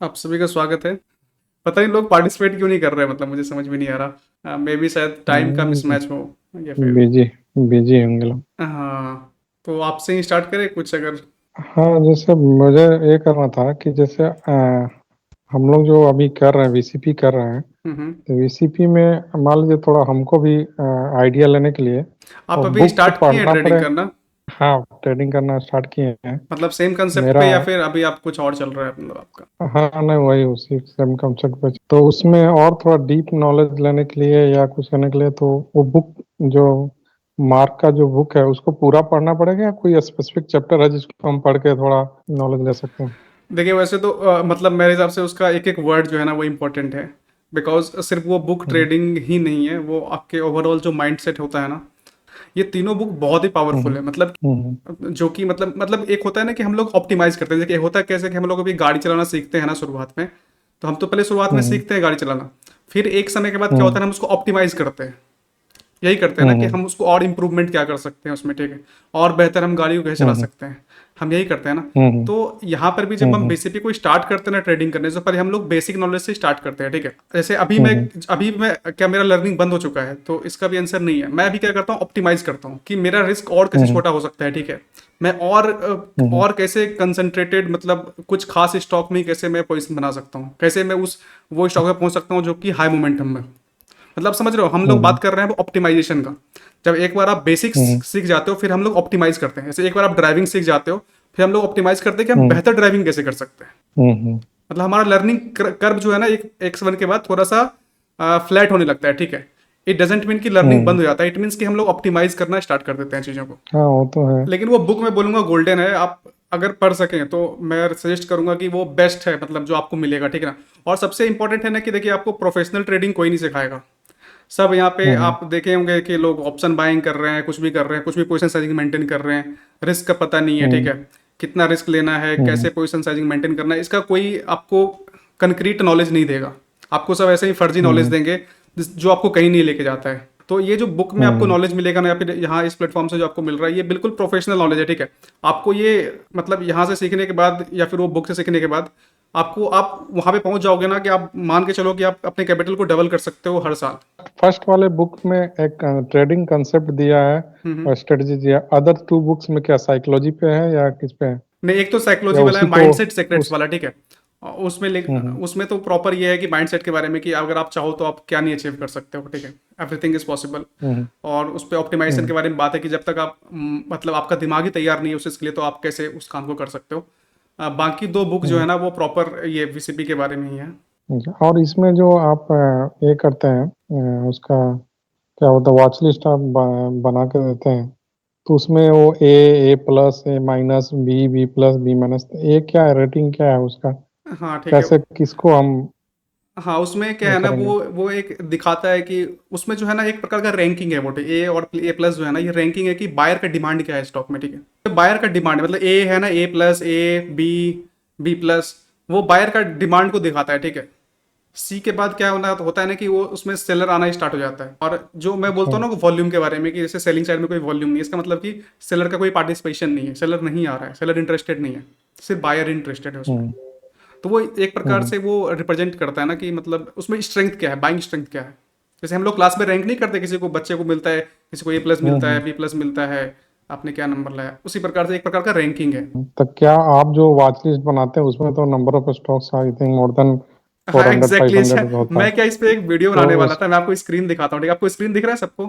आप सभी का स्वागत है। पता नहीं लोग पार्टिसिपेट क्यों नहीं कर रहे हैं, मतलब मुझे समझ में नहीं आ रहा। मे बी शायद टाइम का हम्म, मिसमैच हो या फिर। बिजी बिजी होंगे लोग। हाँ, तो आपसे ही स्टार्ट करें कुछ अगर। हाँ, जैसे मुझे ये करना था कि जैसे हम लोग जो अभी कर रहे हैं, वीसीपी कर रहे हैं। हम्म। तो वीसीपी में मान लीजिए थोड़ा हमको भी आइडिया लेने के लिए आप और अभी बुक स्टार्ट किए हैं पढ़ना ट्रेडिंग पड़े। करना? हाँ, ट्रेडिंग करना स्टार्ट किए हैं। मतलब सेम कंसेप्ट मेरा पे या फिर अभी आप कुछ और चल रहा है मतलब आपका? हाँ, नहीं, वही उसी सेम कंसेप्ट पे तो उसमें और थोड़ा डीप नॉलेज लेने के लिए या कुछ करने के लिए तो वो बुक जो मार्क का जो बुक है उसको पूरा पढ़ना पड़ेगा या कोई स्पेसिफिक चैप्टर है जिसको हम पढ़ के थोड़ा नॉलेज ले सकते हैं। देखिए वैसे तो मतलब मेरे हिसाब से उसका एक एक वर्ड जो है ना वो इम्पोर्टेंट है। बिकॉज सिर्फ वो बुक हम्म, ट्रेडिंग ही नहीं है, वो आपके ओवरऑल जो माइंडसेट होता है ना, ये तीनों बुक बहुत ही पावरफुल हम्म, है। मतलब हम्म, जो कि मतलब एक होता है ना कि हम लोग ऑप्टिमाइज करते हैं। जैसे होता है कैसे कि हम लोग अभी गाड़ी चलाना सीखते हैं ना शुरुआत में, तो हम तो पहले शुरुआत में हम्म, सीखते हैं गाड़ी चलाना। फिर एक समय के बाद क्या होता हम्म, है ना, हम उसको ऑप्टिमाइज करते हैं। यही करते हैं ना कि हम्म, हम उसको और इम्प्रूवमेंट क्या कर सकते हैं उसमें, ठीक है, और बेहतर हम गाड़ी को कैसे चला हम्म, सकते हैं। हम यही करते हैं ना। हम्म, तो यहाँ पर भी जब हम हम्म, बेसिकली कोई स्टार्ट करते हैं ना ट्रेडिंग करने से पहले, हम लोग बेसिक नॉलेज से स्टार्ट करते हैं, ठीक है। जैसे हम्म, अभी मैं क्या मेरा लर्निंग बंद हो चुका है, तो इसका भी आंसर नहीं है। मैं अभी क्या करता हूँ, ऑप्टिमाइज करता हूँ कि मेरा रिस्क और कैसे हम्म, छोटा हो सकता है, ठीक है। मैं और हम्म, और कैसे कंसंट्रेटेड, मतलब कुछ खास स्टॉक में कैसे मैं पोजीशन बना सकता हूँ, कैसे मैं उस वो स्टॉक में पहुंच सकता हूँ जो कि हाई मोमेंटम में। मतलब समझ रहे हो, हम लोग हम्म, बात कर रहे हैं वो ऑप्टिमाइजेशन का। जब एक बार आप बेसिक्स हम्म, सीख जाते हो, फिर हम लोग ऑप्टिमाइज करते हैं। जैसे एक बार आप ड्राइविंग सीख जाते हो, फिर हम लोग ऑप्टिमाइज करते हैं कि हम हम्म, बेहतर ड्राइविंग कैसे कर सकते हैं। हम्म, मतलब हमारा लर्निंग कर्व जो है ना, एक समय के बाद थोड़ा सा फ्लैट होने लगता है, ठीक है। इट डजेंट मीन कि लर्निंग हम्म, बंद हो जाता है, इट मीन्स कि हम लोग ऑप्टिमाइज करना स्टार्ट कर देते हैं चीज़ों को। हाँ, वो तो है। लेकिन वो बुक मैं बोलूंगा गोल्डन है। आप अगर पढ़ सकें तो मैं सजेस्ट करूंगा कि वो बेस्ट है, मतलब जो आपको मिलेगा, ठीक है ना। और सबसे इंपॉर्टेंट है ना कि देखिए, आपको प्रोफेशनल ट्रेडिंग कोई नहीं सिखाएगा। सब यहाँ पे हम्म, आप देखे होंगे कि लोग ऑप्शन बाइंग कर रहे हैं, कुछ भी कर रहे हैं, कुछ भी पोजीशन साइजिंग मेंटेन कर रहे हैं। रिस्क का पता नहीं है, ठीक हम्म, है। कितना रिस्क लेना है, हम्म, कैसे पोजीशन साइजिंग मेंटेन करना है, इसका कोई आपको कंक्रीट नॉलेज नहीं देगा। आपको सब ऐसे ही फर्जी नॉलेज हम्म, देंगे जो आपको कहीं नहीं लेके जाता है। तो ये जो बुक में आपको हम्म, नॉलेज मिलेगा ना, या फिर यहाँ इस प्लेटफॉर्म से जो आपको मिल रहा है, ये बिल्कुल प्रोफेशनल नॉलेज है, ठीक है। आपको ये मतलब यहाँ से सीखने के बाद या फिर वो बुक से सीखने के बाद आपको, आप वहाँ पे पहुँच जाओगे ना कि आप मान के चलो कि आप अपने कैपिटल को डबल कर सकते हो हर साल। फर्स्ट वाले बुक में एक ट्रेडिंग कंसेप्ट दिया है और स्ट्रेटजी दिया। अदर टू बुक्स में क्या साइकोलॉजी पे है या किस पे है नहीं, एक तो साइकोलॉजी या वाला है, उसी को माइंडसेट सीक्रेट्स उस वाला, ठीक है। उसमें हम्म, उसमें तो प्रॉपर ये है कि माइंडसेट के बारे में कि अगर आप चाहो तो आप क्या नहीं अचीव कर सकते हो, ठीक है। Everything is possible. हम्म, और उस पर ऑप्टिमाइजेशन हम्म, के बारे में बात है कि जब तक आप मतलब आपका दिमाग ही तैयार नहीं है उस चीज़ के लिए, तो आप कैसे उस काम को कर सकते हो। बाकी दो बुक जो है हम्म, ना वो प्रॉपर ये वीसीपी के बारे में ही है। और इसमें जो आप ये करते हैं उसका क्या होता है, वॉच लिस्ट आप बना के देते हैं। तो उसमें वो A plus, A minus, B plus, B minus, A क्या है, रेटिंग क्या है उसका, हाँ ठीक है। कैसे किसको हम हाँ, उसमें क्या ये है ना, करेंगे। वो एक दिखाता है कि उसमें जो है ना एक प्रकार का रैंकिंग है। वो ए और ए प्लस जो है ना, ये रैंकिंग है कि बायर का डिमांड क्या है स्टॉक में, ठीक है। बायर का डिमांड मतलब ए है ना, A plus, A B, B plus, वो बायर का डिमांड को दिखाता है, ठीक है। सी के बाद क्या होना होता है ना कि वो उसमें सेलर आना स्टार्ट हो जाता है। और जो मैं अच्छा। बोलता हूँ ना वॉल्यूम के बारे में, कि जैसे सेलिंग साइड में कोई वॉल्यूम नहीं है, इसका मतलब कि सेलर का कोई पार्टिसिपेशन नहीं है, सेलर नहीं आ रहा है, सेलर इंटरेस्टेड नहीं है, सिर्फ बायर इंटरेस्टेड है उसमें। हम्म, तो वो एक प्रकार हम्म, से वो रिप्रेजेंट करता है ना कि मतलब उसमें स्ट्रेंथ क्या है, बाइंग स्ट्रेंथ क्या है। जैसे हम लोग क्लास में रैंक नहीं करते, किसी को बच्चे को मिलता है, किसी को ए प्लस मिलता है, हम्म, बी प्लस मिलता है, आपने क्या नंबर लाया, उसी प्रकार से एक प्रकार का रैंकिंग है। तो क्या आप जो वॉच लिस्ट बनाते हैं उसमें तो number of stocks I think more than हाँ 400 एग्जैक्टली 500 exactly। होता है। मैं क्या इस पे एक वीडियो तो बनाने वाला उस था, मैं आपको स्क्रीन दिखाता हूँ, ठीक है। आपको स्क्रीन दिख रहा है सबको?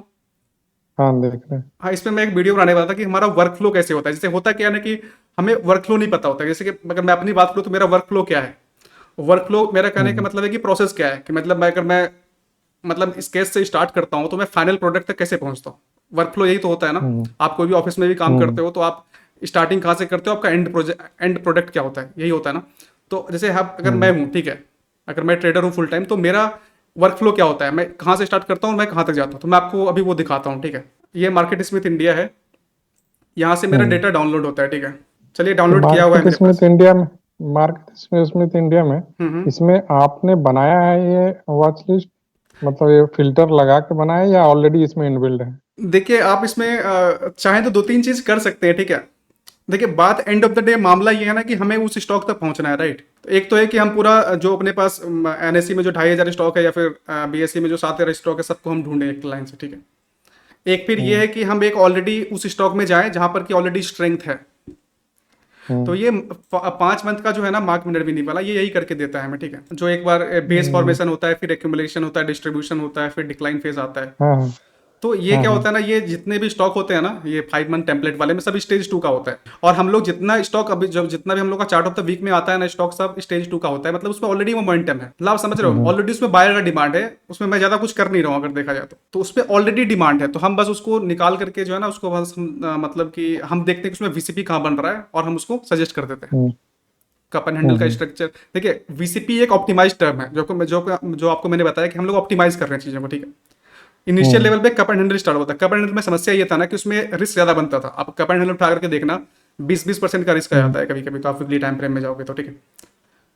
हाँ, देख रहे हैं। हाँ, इसमें मैं एक वीडियो बनाने वाला था कि हमारा वर्क फ्लो कैसे होता है। जैसे होता क्या है ना कि हमें वर्क फ्लो नहीं पता होता। जैसे कि अगर मैं अपनी बात करूँ तो मेरा वर्क फ्लो क्या है। वर्क फ्लो मेरा कहने का हम्म, मतलब है कि प्रोसेस क्या है, कि मतलब मैं अगर मैं मतलब इस केस से स्टार्ट करता हूँ तो मैं फाइनल प्रोडक्ट तक कैसे पहुंचता हूँ। वर्क फ्लो यही तो होता है ना। हम्म, आप कोई भी ऑफिस में भी काम हम्म, करते हो तो आप स्टार्टिंग कहाँ से करते हो, आपका एंड प्रोडक्ट क्या होता है, यही होता है ना। तो जैसे आप, अगर मैं हम्म, हूँ, ठीक है, अगर मैं ट्रेडर हूँ फुल टाइम, तो मेरा वर्क फ्लो क्या होता है, मैं कहाँ से स्टार्ट करता हूँ और मैं कहाँ तक जाता हूँ, तो मैं आपको अभी वो दिखाता हूँ, ठीक है। ये मार्केट स्मिथ इंडिया है, यहाँ से मेरा हम्म। डेटा डाउनलोड होता है, ठीक है। चलिए, तो डाउनलोड किया हुआ है मार्केट मेरे स्मिथ पास। इंडिया में मार्केट स्मिथ इंडिया में हम्म। इसमें आपने बनाया है ये वॉच लिस्ट, मतलब ये फिल्टर लगा के बनाया है या ऑलरेडी इसमें इनबिल्ड है। देखिए आप इसमें चाहें तो दो तीन चीज कर सकते हैं, ठीक है। देखिए बात एंड ऑफ द डे मामला ये है ना कि हमें उस स्टॉक तक पहुंचना है, राइट। तो एक तो है कि हम पूरा जो अपने पास एनएससी में जो 2,500 स्टॉक है या फिर बीएससी में जो 7,000 स्टॉक है सबको हम ढूंढें एक लाइन से, ठीक है। एक फिर ये है कि हम एक ऑलरेडी उस स्टॉक में जाएं जहां पर कि ऑलरेडी स्ट्रेंथ है। तो ये 5 मंथ का जो है ना मार्क मिनट भी नहीं वाला, ये यही करके देता है हमें, ठीक है। जो एक बार बेस फॉर्मेशन होता है, फिर एक्यूमुलेशन होता है, डिस्ट्रीब्यूशन होता है, फिर डिक्लाइन फेज आता है। हाँ हाँ तो ये क्या होता है ना, ये जितने भी स्टॉक होते हैं ना, ये 5 मंथ टेम्पलेट वाले में सब स्टेज 2 का होता है। और हम लोग जितना स्टॉक अभी जब जितना भी हम लोग का चार्ट ऑफ द वीक में आता है ना, स्टॉक सब स्टेज 2 का होता है। मतलब उसमें ऑलरेडी मोमेंटम है, मतलब आप समझ रहे हो, ऑलरेडी उसमें बायर का डिमांड है, उसमें मैं ज्यादा कुछ कर नहीं रहा हूँ अगर देखा जाए तो उसमें ऑलरेडी डिमांड है। तो हम बस उसको निकाल करके जो है ना, उसको बस मतलब कि हम देखते हैं कि उसमें वीसीपी कहाँ बन रहा है और हम उसको सजेस्ट कर देते हैं। कप एंड हैंडल का स्ट्रक्चर देखिए, वीसीपी एक ऑप्टिमाइज टर्म है जो आपको मैंने बताया कि हम लोग ऑप्टिमाइज कर रहे हैं चीजों को, ठीक है। इनिशियल लेवल पे कप एंड हैंडल स्टार्ट होता है। कप एंड हैंडल में समस्या ये था ना कि उसमें रिस्क ज्यादा बनता था। आप कप एंड हैंडल उठा करके देखना, 20% का रिस्क आ जाता है कभी कभी, तो आप वीकली टाइम फ्रेम में जाओगे तो, ठीक है।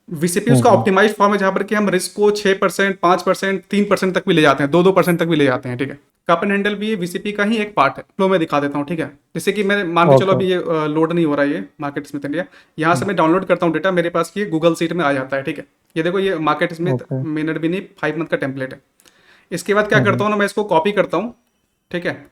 वीसीपी उसका ऑप्टिमाइज फॉर्म है जहां पर कि हम रिस्क को 6%, 5%, 3% तक भी ले जाते हैं, 2% तक भी ले जाते हैं, ठीक है। कप एंड हैंडल भी वीसीपी का ही एक पार्ट है। फ्लो में दिखा देता हूँ, ठीक है। जैसे कि मैं मान के चलो अभी ये लोड नहीं हो रहा है, ये मार्केट स्मिथ इंडिया, यहाँ से मैं डाउनलोड करता हूँ डेटा, मेरे पास ये गूगल सीट में आ जाता है, ठीक है। ये देखो, ये मार्केट स्मिथ मिनट भी नहीं 5 मंथ का टेम्पलेट है। इसके बाद क्या करता हूँ ना, मैं इसको कॉपी करता हूँ, ठीक है।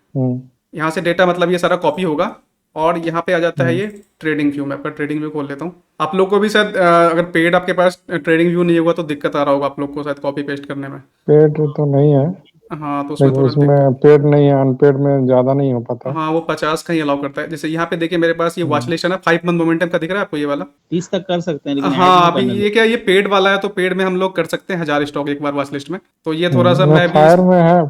यहाँ से डेटा मतलब ये सारा कॉपी होगा और यहाँ पे आ जाता है ये ट्रेडिंग व्यू में। आपका ट्रेडिंग व्यू खोल लेता हूँ। आप लोग को भी शायद अगर पेड आपके पास ट्रेडिंग व्यू नहीं होगा तो दिक्कत आ रहा होगा आप लोग को शायद कॉपी पेस्ट करने में। पेड तो नहीं है, हाँ, तो उसमें लेकिन थोड़ा उसमें पेड नहीं है, अनपेड में ज्यादा नहीं हो पाता। हाँ, वो 50 का ही अलाउ करता है। जैसे यहाँ पे देखिए मेरे पास ये वॉच लिस्ट है ना, 5 मंथ मोमेंटम का दिख रहा है आपको ये वाला। 30 तक कर सकते हैं लेकिन ऐड हाँ, नहीं अभी करना ये क्या, ये पेड वाला है तो पेड में हम लोग कर सकते हैं 1000 स्टॉक एक बार वॉच लिस्ट में। तो ये थोड़ा सा मैं भी फायर में है,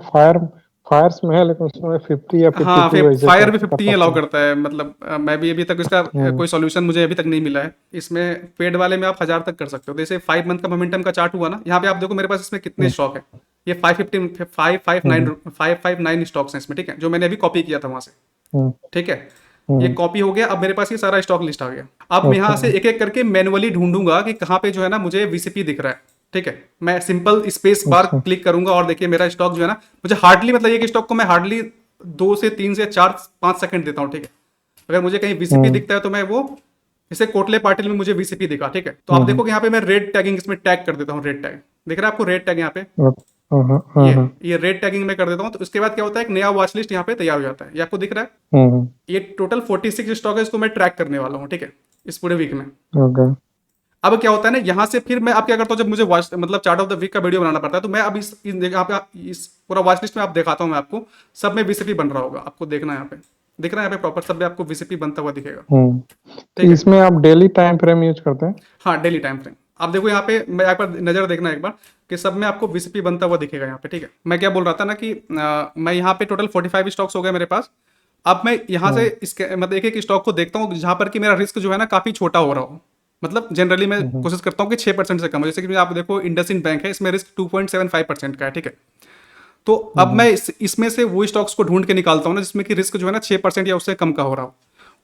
फायर्स में है, लेकिन उसमें 50 या हाँ, 52 ऐसे फायर भी कर 50 सकते अलाउ हैं। करता है। मतलब मैं भी अभी तक इसका कोई सॉल्यूशन मुझे अभी तक नहीं मिला है। इसमें पेड वाले में आप 1000 तक कर सकते हो। जैसे 5 मंथ का मोमेंटम का चार्ट हुआ ना, यहाँ पे आप देखो मेरे पास इसमें कितने स्टॉक है। ये 559 स्टॉक्स हैं इसमें, ठीक है, जो मैंने अभी कॉपी किया था वहां से, ठीक है। ये कॉपी हो गया। अब मेरे पास ये सारा स्टॉक लिस्ट आ गया। अब मैं यहाँ से एक एक करके मैनुअली ढूंढूंगा कि कहाँ पे जो है ना मुझे वीसीपी दिख रहा है, ठीक है। मैं सिंपल स्पेस बार क्लिक करूंगा और देखिए मेरा स्टॉक जो है ना, मुझे हार्डली, मतलब एक स्टॉक को मैं हार्डली 2 से 3 से 4 5 सेकंड देता हूँ, ठीक है। अगर मुझे कहीं वीसीपी दिखता है तो मैं वो, जैसे कोटले पाटिल में मुझे वीसीपी दिखा, ठीक है, तो आप देखो कि यहाँ पे मैं रेड टैगिंग इसमें टैग कर देता हूँ। रेड टैग दिख रहा है आपको, रेड टैग यहाँ पे, ये रेड टैगिंग में कर देता हूँ। तो उसके बाद क्या होता है, एक नया वॉच लिस्ट यहाँ पे तैयार हो जाता है। ये आपको दिख रहा है, ये टोटल 46 स्टॉक है, इसको मैं ट्रैक करने वाला हूँ, ठीक है, इस पूरे वीक में। अब क्या होता है ना, यहाँ से फिर मैं अब क्या करता हूँ, जब मुझे वॉच मतलब चार्ट ऑफ द वीक का वीडियो बनाना पड़ता है, तो मैं अब यहाँ पे इस पूरा वॉच लिस्ट में आप दिखाता हूँ मैं आपको, सब में वीसीपी बन रहा होगा। आपको देखना है यहाँ पे, दिख रहा है यहाँ पे प्रॉपर सब में आपको वीसीपी बनता हुआ दिखेगा। तो इसमें आप डेली टाइम फ्रेम यूज करते हैं? हाँ, डेली टाइम फ्रेम। आप देखो यहाँ पे, मैं एक बार नजर देखना एक बार कि सब में आपको वीसीपी बनता हुआ दिखेगा यहाँ पे, ठीक है। मैं क्या बोल रहा था ना कि मैं यहाँ पे टोटल 45 स्टॉक्स हो गए मेरे पास। अब मैं यहाँ से इसके मतलब एक एक स्टॉक को देखता हूँ जहां पर कि मेरा रिस्क जो है ना काफी छोटा हो रहा हो। मतलब जनरली मैं कोशिश करता हूँ कि 6% से कम हो। जैसे कि आप देखो इंडसइंड बैंक है, इसमें रिस्क 2.75% का है, ठीक है। तो अब मैं इसमें से वो स्टॉक्स को ढूंढ के निकालता हूँ ना जिसमें कि रिस्क जो है ना 6% या उससे कम का हो रहा हो।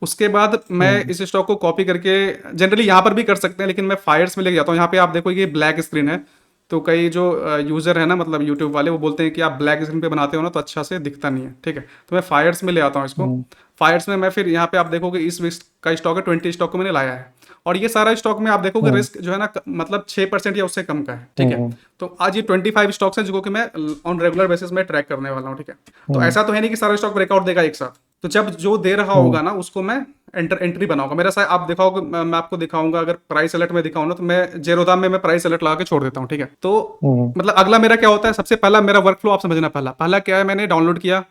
उसके बाद मैं इस स्टॉक को कॉपी करके, जनरली यहाँ पर भी कर सकते हैं लेकिन मैं फायर्स में लेके जाता हूँ। यहाँ पे आप देखो ये ब्लैक स्क्रीन है, तो कई जो यूजर है ना, मतलब यूट्यूब वाले, वो बोलते हैं कि आप ब्लैक स्क्रीन पे बनाते हो ना तो अच्छा से दिखता नहीं है, ठीक है। तो मैं फायर्स में ले आता हूँ इसको। फायर्स में मैं फिर यहाँ पे आप देखोगे इस वीक का स्टॉक है, 20 स्टॉक को मैंने लाया है। और ये सारा स्टॉक में आप देखोगे रिस्क जो है ना मतलब 6% या उससे कम का है, ठीक है। तो आज ये 25 स्टॉक्स हैं जो कि मैं ऑन रेगुलर बेसिस में ट्रैक करने वाला हूँ, ठीक है। तो ऐसा तो है नहीं कि सारा स्टॉक ब्रेकआउट देगा एक साथ। तो जब जो दे रहा होगा ना उसको मैं एंट्री बनाऊंगा। मेरा शायद आप दिखाओगे, मैं आपको दिखाऊंगा, अगर प्राइस अलर्ट में दिखाऊं ना तो मैं जेरोदाम में मैं प्राइस अलर्ट लगा के छोड़ देता हूँ, ठीक है। तो मतलब अगला मेरा क्या होता है, सबसे पहला मेरा वर्क फ्लो आप समझना। पहला क्या है, मैंने डाउनलोड किया,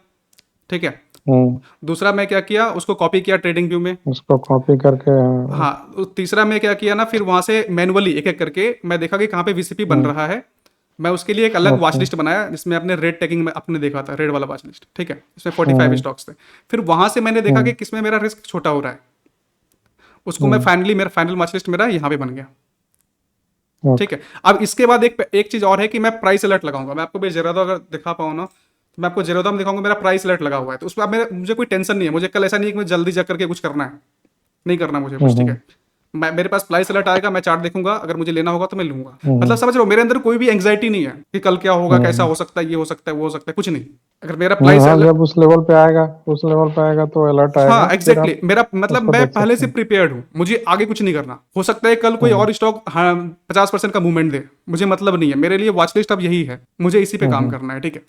ठीक है। दूसरा मैं क्या किया, उसको कॉपी किया ट्रेडिंग व्यू में, उसको कॉपी करके। हाँ, तीसरा मैं क्या किया ना, फिर वहां से मैनुअली एक एक करके मैं देखा कि कहाँ पे वीसीपी बन रहा है। मैं उसके लिए एक अलग वॉच लिस्ट बनाया जिसमें अपने रेड टैगिंग में आपने देखा था, रेड वाला वॉच लिस्ट, ठीक है। इसमें 45 स्टॉक्स थे। फिर वहां से मैंने देखा कि किसमें मेरा रिस्क छोटा हो रहा है, उसको मैं फाइनली, मेरा फाइनल वॉच लिस्ट मेरा यहाँ पे बन गया, ठीक है। अब इसके बाद एक चीज और है कि मैं प्राइस अलर्ट लगाऊंगा। मैं आपको भी जेरोदा अगर दिखा पाऊँ ना तो मैं आपको जेरोदा में दिखाऊंगा, मेरा प्राइस अलर्ट लगा हुआ है। तो उसमें अब मुझे कोई टेंशन नहीं है, मुझे कल ऐसा नहीं है कि मुझे जल्दी जा करके कुछ करना है, नहीं करना मुझे कुछ, ठीक है। मैं मेरे पास प्राइस अलर्ट आएगा, मैं चार्ट देखूंगा, अगर मुझे लेना होगा तो मैं लूंगा। हम्म मतलब समझ रहे हो, मेरे अंदर कोई भी एंग्जाइटी नहीं है कि कल क्या होगा, कैसा हम्म हो सकता है, ये हो सकता है, वो हो सकता है, कुछ नहीं। अगर मेरा प्राइस हाँ, अलर्ट, जब उस लेवल पे आएगा तो अलर्ट हाँ आएगा, फिर एग्जैक्टली आप मेरा मतलब उसको मैं देख पहले सकते से हैं। प्रिपेयर्ड हूँ, मुझे आगे कुछ नहीं करना। हो सकता है कल कोई हम्म और स्टॉक, हाँ, 50% का मूवमेंट दे, मुझे मतलब नहीं है, मेरे लिए वॉच लिस्ट अब यही है, मुझे इसी पे काम हम्म करना है, ठीक है।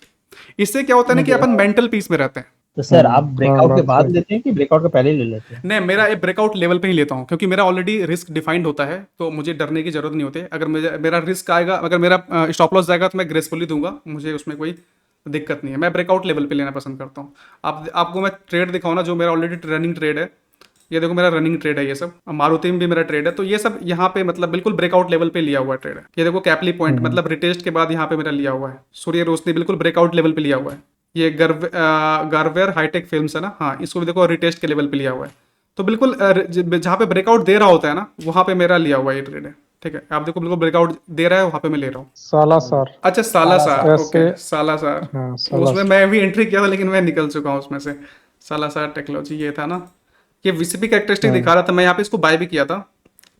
इससे क्या होता है ना नहीं कि अपन मेंटल पीस में रहते हैं। तो सर आप तुम्हारा ब्रेकआउट के बात बाद सही। लेते हैं कि ब्रेकआउट के पहले ही ले लेते हैं? नहीं, मेरा एक ब्रेकआउट लेवल पे ही लेता हूँ, क्योंकि मेरा ऑलरेडी रिस्क डिफाइंड होता है, तो मुझे डरने की जरूरत नहीं होती। अगर मेरा रिस्क आएगा, अगर मेरा स्टॉप लॉस जाएगा तो मैं ग्रेसफुली दूंगा, मुझे उसमें कोई दिक्कत नहीं है। मैं ब्रेकआउट लेवल पे लेना पसंद करता हूँ। आपको मैं ट्रेड दिखाऊँ ना, जो मेरा ऑलरेडी रनिंग ट्रेड है, ये देखो मेरा रनिंग ट्रेड है, ये सब मारुति में भी मेरा ट्रेड है, तो ये सब यहाँ पे मतलब बिल्कुल ब्रेकआउट लेवल पे लिया हुआ ट्रेड है। ये देखो कैपली पॉइंट, हम्म मतलब रिटेस्ट के बाद यहाँ पे मेरा लिया हुआ है, सूर्य रोशनी बिल्कुल ब्रेकआउट लेवल पे लिया हुआ है। ये गारवेयर हाईटेक फिल्म्स है ना, हाँ, इसको भी देखो रिटेस्ट के लेवल पे लिया हुआ है। तो बिल्कुल जहाँ पे ब्रेकआउट दे रहा होता है ना, वहाँ पे मेरा लिया हुआ ये ट्रेड है, ठीक है। आप देखो बिल्कुल ब्रेकआउट दे रहा है, वहाँ पे मैं ले रहा हूँ। सालासर अच्छा, सालासार, ऐसे। ओके, सालासार। हाँ, उसमें सालासर। मैं भी एंट्री किया था, लेकिन मैं निकल चुका हूँ उसमें से। सालासार टेक्नोलॉजी ये था ना, ये वीसीपी कैरेक्टरिस्टिक हम्म दिखा रहा था, मैं यहाँ पे इसको बाय भी किया था,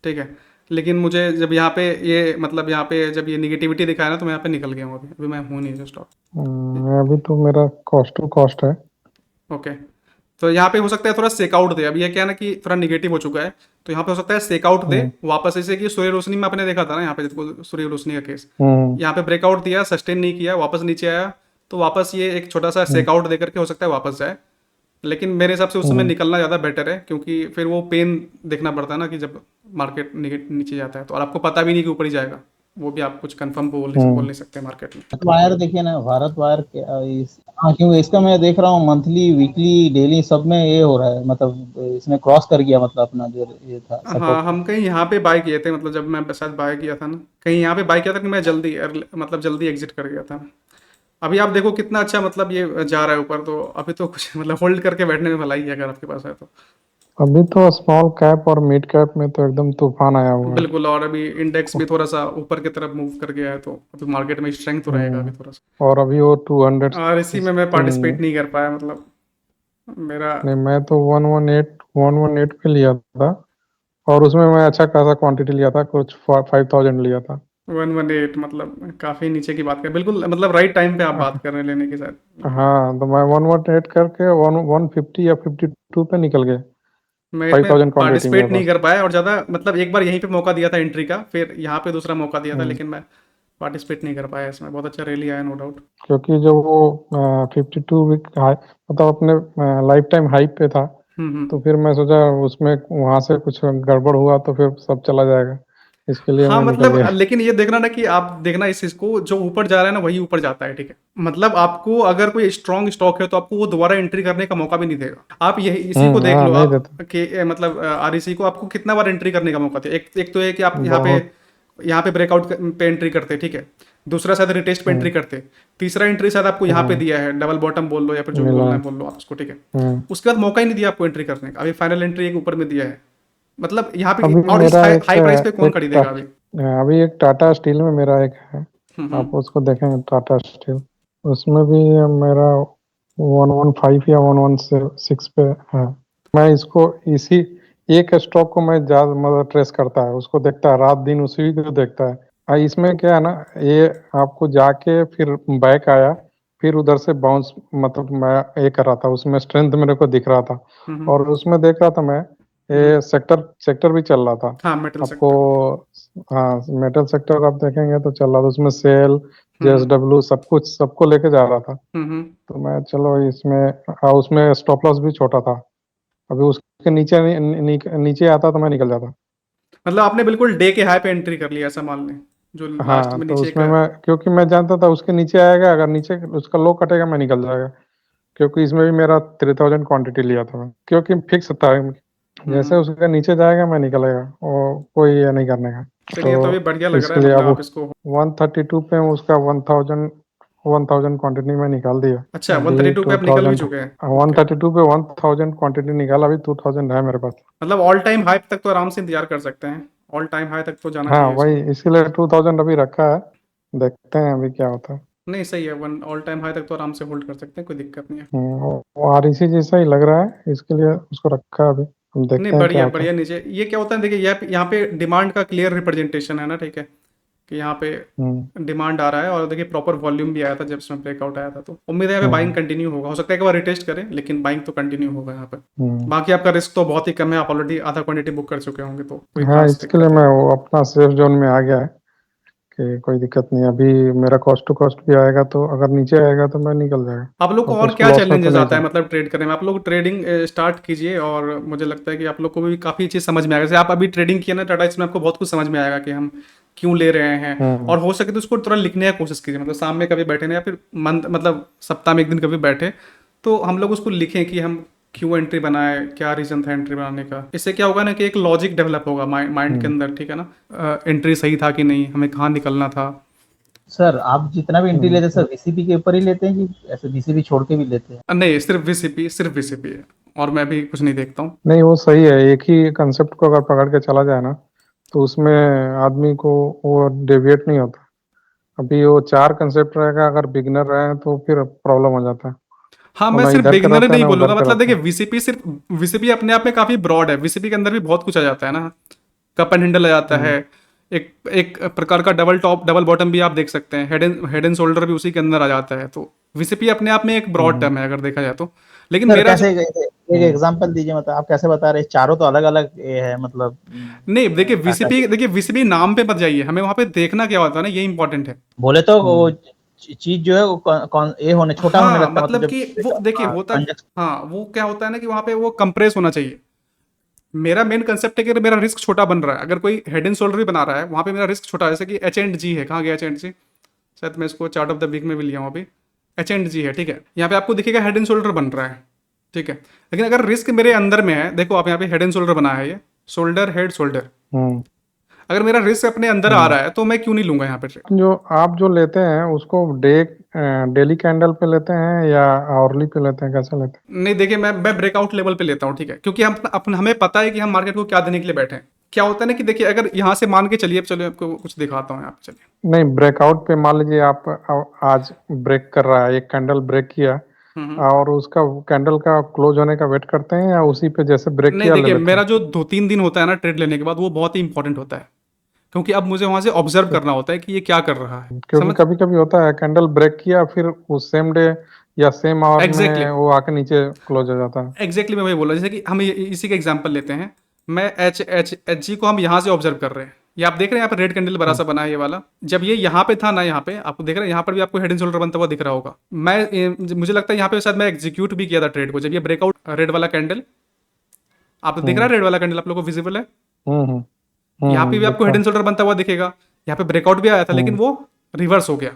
ठीक है। लेकिन मुझे जब यहाँ पे ये मतलब यहाँ पे जब ये निगेटिविटी दिखाया ना, तो मैं यहाँ पे निकल गया हूँ। अभी मैं हूँ नहीं जो स्टॉक। अभी तो मेरा कॉस्ट टू कॉस्ट है। ओके, तो यहाँ पे हो सकता है थोड़ा सेकआउट दे। अभी ये क्या है ना कि थोड़ा निगेटिव हो चुका है, तो यहाँ पे हो सकता है सेकआउट दे हम्म वापस, ऐसे कि सूर्य रोशनी में आपने देखा था ना, यहाँ पे देखो सूर्य रोशनी का केस, हम्म यहाँ पे ब्रेकआउट दिया, सस्टेन नहीं किया, वापस नीचे आया, तो वापस ये एक छोटा सा हम्म सेकआउट देकर के हो सकता है वापस जाए। लेकिन मेरे हिसाब से उस समय हम्म निकलना ज़्यादा बेटर है, क्योंकि फिर वो पेन देखना पड़ता है ना कि जब मार्केट नीचे जाता है, तो और आपको पता भी नहीं कि ऊपर ही जाएगा, वो भी आप कुछ कंफर्म बोल हम्म नहीं सकते मार्केट में। भारत वायर देखिए ना, भारत वायर हाँ, क्योंकि इसका मैं देख रहा हूँ मंथली वीकली डेली सब में ये हो रहा है, मतलब इसने क्रॉस कर गया, मतलब अपना जो ये था हाँ, सपोर्ट को। हम कहीं यहाँ पे बाय किए थे, मतलब जब मैं शायद बाय किया था ना, कहीं यहाँ पे बाय किया था कि मैं जल्दी मतलब जल्दी एग्जिट कर गया था। अभी आप देखो कितना अच्छा मतलब ये जा रहा है ऊपर, तो अभी तो कुछ मतलब होल्ड करके बैठने में भलाई है अगर आपके पास है तो। अभी तो स्मॉल कैप और मिड कैप में तो एकदम तूफान आया हुआ है। बिल्कुल, और अभी इंडेक्स भी थोड़ा सा ऊपर की तरफ मूव कर गया है, तो अभी मार्केट में स्ट्रेंथ तो रहेगा अभी थोड़ा सा। और अभी वो 200 और इसी में मैं पे नहीं है। पार्टिसिपेट नहीं कर पाया, मतलब मेरा नहीं, मैं तो 118 पे लिया था, और उसमें मैं अच्छा खासा क्वांटिटी लिया था, कुछ 5000 लिया था। 118 मतलब काफ़ी नीचे की बात कर, बिल्कुल मतलब राइट टाइम पे आप बात कर रहे हैं लेने की शायद। हाँ, तो मैं 118 करके 150 या 52 पे निकल गए। मैं इसमें 5000 क्वांटिटी मेरे पार्टिसिपेट नहीं पास। कर पाया, और ज़्यादा मतलब एक बार यहीं पे मौका दिया था एंट्री का, फिर यहाँ पे दूसरा मौका दिया था, हम्म, लेकिन मैं पार्टिसिपेट नहीं कर पाया इसमें। बहुत अच्छा रैली आया, नो डाउट। क्योंकि जब वो 52 वीक हाई, मतलब अपने लाइफ टाइम हाई पे था, हम्म। तो फिर मैं सोचा उसमें वहां से कुछ गड़बड़ हुआ तो फिर सब चला जाएगा, इसके लिए हाँ मैं निकल मतलब, गया। लेकिन ये देखना ना कि आप देखना इस चीज को, जो ऊपर जा रहा है ना वही ऊपर जाता है, ठीक है। मतलब आपको अगर कोई स्ट्रांग स्टॉक है, तो आपको वो दोबारा एंट्री करने का मौका भी नहीं देगा। आप यही इसी को देख हाँ, लो नहीं आप, देता। कि मतलब आरईसी को आपको कितना बार एंट्री करने का मौका दिया। एक तो है कि आप बहुत। यहाँ पे ब्रेकआउट पे एंट्री करते, ठीक है। दूसरा शायद रिटेस्ट पे हम्म एंट्री करते। तीसरा एंट्री शायद आपको यहाँ पे हम्म दिया है, डबल बॉटम बोल लो या फिर जो भी मिला। बोलना है बोल लो आप उसको, ठीक है। हम्म उसके बाद मौका ही नहीं दिया आपको एंट्री करने का। अभी फाइनल एंट्री एक ऊपर में दिया है, मतलब यहाँ पे, अभी और इस मेरा हाई प्राइस पे कौन खरीदेगा अभी। अभी एक टाटा स्टील में मेरा एक है। हम्म। आप उसको देखेंगे, टाटा स्टील, उसमें भी मेरा 115 या 116 पे है। मैं इसको इसी एक स्टॉक को मैं ज्यादा मतलब ट्रेस करता है, उसको देखता है रात दिन, उसी को देखता है। इसमें क्या है ना, ये आपको जाके फिर बैक आया, फिर उधर से बाउंस, मतलब मैं ये कर रहा था, उसमें स्ट्रेंथ मेरे को दिख रहा था, हम्म। और उसमें देख रहा था मैं, हम्म। ये सेक्टर सेक्टर भी चल रहा था हाँ, मेटल आपको। सेक्टर। हाँ, मेटल सेक्टर आप देखेंगे तो चल रहा था, उसमें सेल, हम्म। जेएसडब्ल्यू सब कुछ सबको लेके जा रहा था। हम्म। तो मैं चलो इसमें, उसमें स्टॉप लॉस भी छोटा था, अभी उसके नीचे नीचे आता तो मैं निकल जाता। मतलब आपने बिल्कुल डे के हाई पे एंट्री कर लिया, ऐसा मान लें, जो लास्ट हाँ, में तो नीचे उसमें का। मैं, क्योंकि मैं जानता था उसके नीचे आएगा, अगर नीचे उसका लो कटेगा मैं निकल जाएगा, क्योंकि इसमें भी मेरा 3000 क्वांटिटी लिया था मैं, क्योंकि फिक्स था, जैसे हम्म। उसके नीचे जाएगा मैं निकलेगा, और कोई ये नहीं करने का। चलिए, तो अभी तो बढ़िया लग रहा इसके है, लिए मतलब अब आप इसको। 132 पे उसका 1000 क्वांटिटी में निकाल दिया। अच्छा, अभी 132 पे आप निकल भी 2000, चुके हैं। ओके। 132 पे 1000 क्वांटिटी निकाला, अभी 2000 है मेरे पास। मतलब ऑल टाइम हाई तक तो आराम से इंतजार कर सकते हैं, ऑल टाइम हाई तक तो जाना हाँ, चाहिए वही इसको। इसीलिए 2000 अभी रखा है, देखते हैं अभी क्या होता है। नहीं, सही है, वन ऑल टाइम हाई तक तो आराम से होल्ड कर सकते हैं, कोई दिक्कत नहीं है। वो आरईसी जैसा ही लग रहा है, इसके लिए उसको रखा है अभी। हम नहीं, देखते हैं क्या बढ़िया होता है। बढ़िया। नीचे ये क्या होता है, देखिए यहाँ पे डिमांड का क्लियर रिप्रेजेंटेशन है ना, ठीक है, कि यहाँ पे हम्म डिमांड आ रहा है और देखिए प्रॉपर वॉल्यूम भी आया था जब इसमें ब्रेकआउट आया था, तो उम्मीद है यहाँ पे बाइंग हम्म कंटिन्यू होगा। हो सकता है एक बार रिटेस्ट करें, लेकिन बाइंग तो कंटिन्यू होगा यहाँ पे। हम्म। बाकी आपका रिस्क तो बहुत ही कम है, आप ऑलरेडी आधा क्वांटिटी बुक कर चुके होंगे, तो कोई हाँ, खास इसके लिए दिक्कत मैं नहीं। वो अपना सेफ जोन में आ गया है कि कोई दिक्कत नहीं। अभी मेरा कॉस्ट टू कॉस्ट भी आएगा, तो अगर नीचे आएगा तो मैं निकल जाएगा, आप लोग को और और कुछ क्या लॉस में तो चैलेंजेस नहीं आता है जाए। मतलब ट्रेड करने में? आप लोग ट्रेडिंग स्टार्ट कीजिए और मुझे लगता है कि आप लोग को भी काफ़ी चीज़ समझ में आएगा। जैसे आप अभी ट्रेडिंग किया ना टाटा, इसमें आपको बहुत कुछ समझ में आएगा कि हम क्यों ले रहे हैं। हम्म और हो सके तो उसको थोड़ा लिखने की कोशिश कीजिए, मतलब सामने कभी बैठे ना, या फिर मंथ मतलब सप्ताह में एक दिन कभी बैठे, तो हम लोग उसको लिखें कि हम क्यों एंट्री बनाए, क्या रीजन था एंट्री बनाने का। इससे क्या होगा ना कि एक लॉजिक डेवलप होगा माइंड के हम्म अंदर, ठीक है ना, एंट्री सही था कि नहीं, हमें कहाँ निकलना था। सर आप जितना भी एंट्री हम्म। लेते हैं सर वीसीपी के ऊपर ही लेते हैं कि ऐसे वीसीपी छोड़ के भी लेते हैं? नहीं, सिर्फ वीसीपी है, और मैं भी कुछ नहीं देखता हूँ। नहीं, वो सही है। एक ही कंसेप्ट को अगर पकड़ के चला जाए ना, तो उसमें आदमी को वो डेविएट नहीं होता। अभी वो 4 कंसेप्ट रहेगा, अगर बिगिनर रहे तो फिर प्रॉब्लम हो जाता है। हाँ, वो मैं ना सिर्फ इधर के बिगिनर रहता है नहीं ना उधर बोलूंगा, के मतलब रहता देखिए है। वीसीपी अपने आप में काफी ब्रॉड है, वीसीपी के अंदर भी बहुत कुछ आ जाता है ना। कप एंड हैंडल आ जाता है, हम्म एक एक प्रकार का डबल टॉप डबल बॉटम भी आप देख सकते हैं, हेड एंड शोल्डर भी उसी के अंदर आ जाता है। तो वीसीपी अपने आप में एक ब्रॉड हम्म टर्म है अगर देखा जाए तो। लेकिन सर मेरा जो कैसे एक हम्म एग्जांपल दीजिए, मतलब आप कैसे बता रहे हैं? चारों तो अलग अलग ये है मतलब नहीं, देखिए टाटा के। वीसीपी नाम पे मत जाइए, हमें वहां पे देखना क्या होता है ना, ये इंपॉर्टेंट है। बोले तो वो हम्म चीज जो है वो कौन ये होने छोटा होने हाँ, लगता है, मतलब मतलब जब कि वो देखिए होता, ट्रांजैक्शन। हाँ वो क्या होता है ना कि वहां पे वो कंप्रेस होना चाहिए। मेरा मेन कंसेप्ट है कि मेरा रिस्क छोटा बन रहा है, अगर कोई हेड एंड शोल्डर भी बना रहा है वहां पे मेरा रिस्क छोटा है। जैसे कि एच एंड जी है, कहाँ गया एच एंड जी? शायद मैं इसको चार्ट ऑफ द वीक में भी लिया हूँ अभी। एच एंड जी है, ठीक है, यहाँ पे आपको दिखेगा हेड एंड शोल्डर बन रहा है, ठीक है। लेकिन अगर रिस्क मेरे अंदर में है, देखो आप यहाँ पे हेड एंड शोल्डर बना है, ये शोल्डर हेड शोल्डर, हम्म अगर मेरा रिस्क अपने अंदर आ हम्म। रहा है तो मैं क्यों नहीं लूंगा यहाँ पे ट्रेड? जो आप जो लेते हैं उसको डेली कैंडल पे लेते हैं या आवरली पे लेते हैं, कैसे लेते नहीं, देखिए मैं ब्रेकआउट लेवल पे लेता हूँ, ठीक है, क्योंकि हमें पता है कि हम मार्केट को क्या देने के लिए बैठे हैं। क्या होता है ना कि देखिए अगर यहाँ से मान के चलिए, चलिए आपको कुछ दिखाता हूँ यहाँ पे, चलिए। हैं? नहीं, ब्रेकआउट पे मान लीजिए आप आज ब्रेक कर रहा है, एक कैंडल ब्रेक किया, हम्म। और उसका कैंडल का क्लोज होने का वेट करते हैं, या उसी पे जैसे ब्रेक नहीं, किया ले देखिए लेते मेरा हैं? जो 2-3 दिन होता है ना ट्रेड लेने के बाद, वो बहुत ही इंपॉर्टेंट होता है, क्योंकि अब मुझे वहां से ऑब्जर्व करना होता है कि ये क्या कर रहा है। क्योंकि समझ? कभी कभी होता है कैंडल ब्रेक किया, फिर उस सेम डे या सेम आवर एग्जैक्टली में वो आके नीचे क्लोज हो जाता है। एग्जैक्टली मैं वही बोल रहा हूँ। जैसे कि हम इसी का एग्जांपल लेते हैं। मैं एच जी को हम यहाँ से ऑब्जर्व कर रहे हैं, ये आप देख रहे हैं यहाँ पर रेड कैंडल बड़ा हम्म सा बना है ये वाला। जब ये यहाँ पे था ना, यहाँ पे आपको देख रहे हैं, यहाँ पर भी आपको हेड एंड शोल्डर बनता हुआ दिख रहा होगा। मुझे लगता है यहाँ पे शायद मैं एग्जीक्यूट भी किया था ट्रेड को, जब ये ब्रेकआउट रेड वाला कैंडल, आप देख रहा हम्म है रेड वाला कैंडल आप लोग को विजिबल है? हम्म यहाँ पे भी दिख आपको हेड रहा एंड शोल्डर बनता हुआ दिखेगा। यहाँ पे ब्रेकआउट भी आया था, है। लेकिन वो रिवर्स हो गया।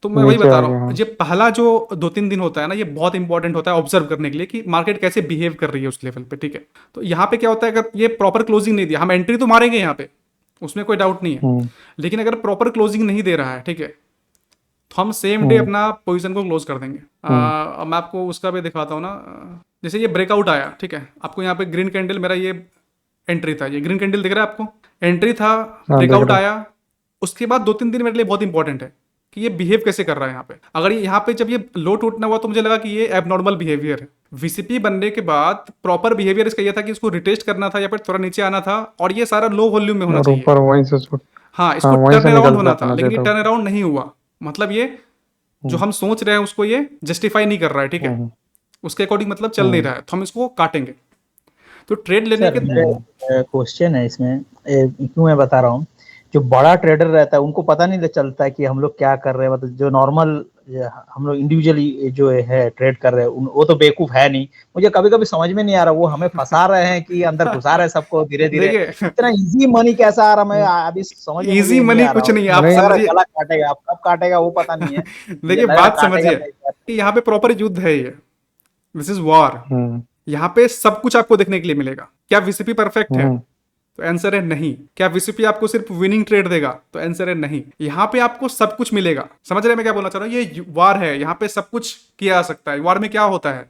तो मैं वही नीचे बता आ रहा गया, हूँ, हाँ। ये पहला जो 2-3 दिन होता है ना, ये बहुत इंपॉर्टेंट होता है ऑब्जर्व करने के लिए कि मार्केट कैसे बिहेव कर रही है उस लेवल पे, ठीक है। तो यहाँ पे क्या होता है, अगर ये प्रॉपर क्लोजिंग नहीं दिया, हम एंट्री तो मारेंगे यहाँ पे, उसमें कोई डाउट नहीं है। हम्म लेकिन अगर प्रॉपर क्लोजिंग नहीं दे रहा है, ठीक है, तो हम सेम डे हम्म अपना पोजीशन को क्लोज कर देंगे। हम्म अब मैं आपको उसका भी दिखाता हूँ ना। जैसे ये ब्रेकआउट आया, ठीक है, आपको यहाँ पे ग्रीन कैंडल, मेरा ये एंट्री था, ये ग्रीन कैंडल दिख रहा है आपको, एंट्री था, हाँ, देख ब्रेकआउट रहा आया। उसके बाद 2-3 दिन मेरे लिए बहुत इंपॉर्टेंट है कि ये बिहेव कैसे कर रहा है यहाँ पे। अगर ये यहाँ पे जब ये लो टूटना हुआ तो मुझे लगा कि ये एबनॉर्मल बिहेवियर है। वीसीपी बनने के बाद प्रॉपर बिहेवियर इसका ये था कि इसको रिटेस्ट करना था या फिर थोड़ा नीचे आना था, और ये सारा लो वॉल्यूम में है। होना और चाहिए। ऊपर वहीं से हाँ, हाँ, इसको वहीं टर्न से अराउंड निकल होना था, जाना लेकिन चाहिए ये था टर्न ऊपर। अराउंड नहीं हुआ। मतलब ये जो हम्म हम सोच रहे हैं उसको ये जस्टिफाई नहीं कर रहा है, ठीक है, हम्म उसके अकॉर्डिंग मतलब चल नहीं हम्म रहा है, तो हम इसको काटेंगे। तो ट्रेड लेने सर के, हम्म मेरे क्वेश्चन है इसमें, क्यों मैं बता रहा हूँ, जो बड़ा ट्रेडर रहता है उनको पता नहीं चलता है कि हम लोग क्या कर रहे हैं, मतलब जो नॉर्मल हम लोग इंडिविजुअली जो है ट्रेड कर रहे हैं वो तो बेवकूफ है नहीं। मुझे कभी कभी समझ में नहीं आ रहा वो हमें फंसा रहे हैं कि अंदर घुसा रहे हैं सबको धीरे धीरे। देखिए इतना इजी मनी कैसा आ रहा, मैं अभी समझ में इजी मुझे नहीं मनी आ रहा। कुछ नहीं है, आप मुझे नहीं, लग रहा है समझिए। गला काटेगा, अब कब काटेगा वो पता नहीं है। मुझे देखिए लग रहा है बात काटेगा समझिए तो इस बार। कि यहाँ पे प्रॉपर युद्ध है ये, दिस इज वॉर। हम्म यहाँ पे सब कुछ आपको देखने के लिए मिलेगा। क्या वीसीपी परफेक्ट है? हम्म तो आंसर है नहीं। क्या वीसीपी आपको सिर्फ विनिंग ट्रेड देगा? तो आंसर है नहीं। यहाँ पे आपको सब कुछ मिलेगा। समझ रहे हैं मैं क्या बोलना चाह रहा हूँ? ये वार है, यहाँ पे सब कुछ किया जा सकता है। वार में क्या होता है,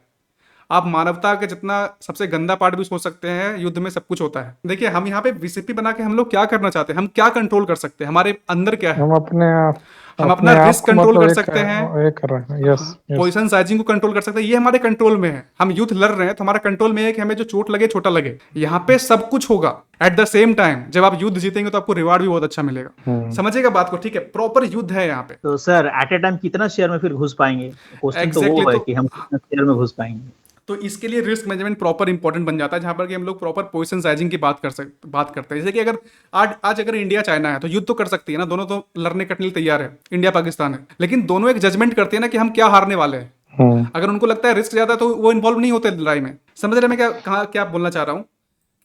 आप मानवता के जितना सबसे गंदा पार्ट भी सोच सकते हैं, युद्ध में सब कुछ होता है। देखिए हम यहाँ पे वीसीपी बना के हम लोग क्या करना चाहते हैं, हम क्या कंट्रोल कर सकते हैं, हमारे अंदर क्या है। हम अपने आप हम अपने अपना आप रिस्क को कंट्रोल मतलब कर एक सकते हैं, एक कर रहे हैं। Yes yes. पोजीशन साइजिंग को कंट्रोल कर सकते हैं, ये हमारे कंट्रोल में है। हम युद्ध लड़ रहे हैं तो हमारा कंट्रोल में है कि हमें जो चोट लगे छोटा लगे। यहाँ पे सब कुछ होगा एट द सेम टाइम। जब आप युद्ध जीतेंगे तो आपको रिवार्ड भी बहुत अच्छा मिलेगा। समझिएगा बात को, ठीक है? प्रॉपर युद्ध है यहाँ पे। तो सर एट ए टाइम कितना शेयर में फिर घुस पाएंगे? क्वेश्चन तो एग्जैक्टली वो है तो कि हम कितना शेयर में घुस पाएंगे। तो इसके लिए रिस्क मैनेजमेंट प्रॉपर इंपॉर्टेंट बन जाता है, जहां पर कि हम लोग प्रॉपर पोजीशन साइजिंग की बात करते हैं। जैसे कि अगर आज अगर इंडिया चाइना है तो युद्ध तो कर सकती है ना, दोनों तो लड़ने कटने के लिए तैयार है, इंडिया पाकिस्तान है, लेकिन दोनों एक जजमेंट करते हैं ना कि हम क्या हारने वाले हैं। अगर उनको लगता है रिस्क ज्यादा है तो वो इन्वॉल्व नहीं होते लड़ाई में। समझ रहे हैं मैं क्या बोलना चाह रहा हूँ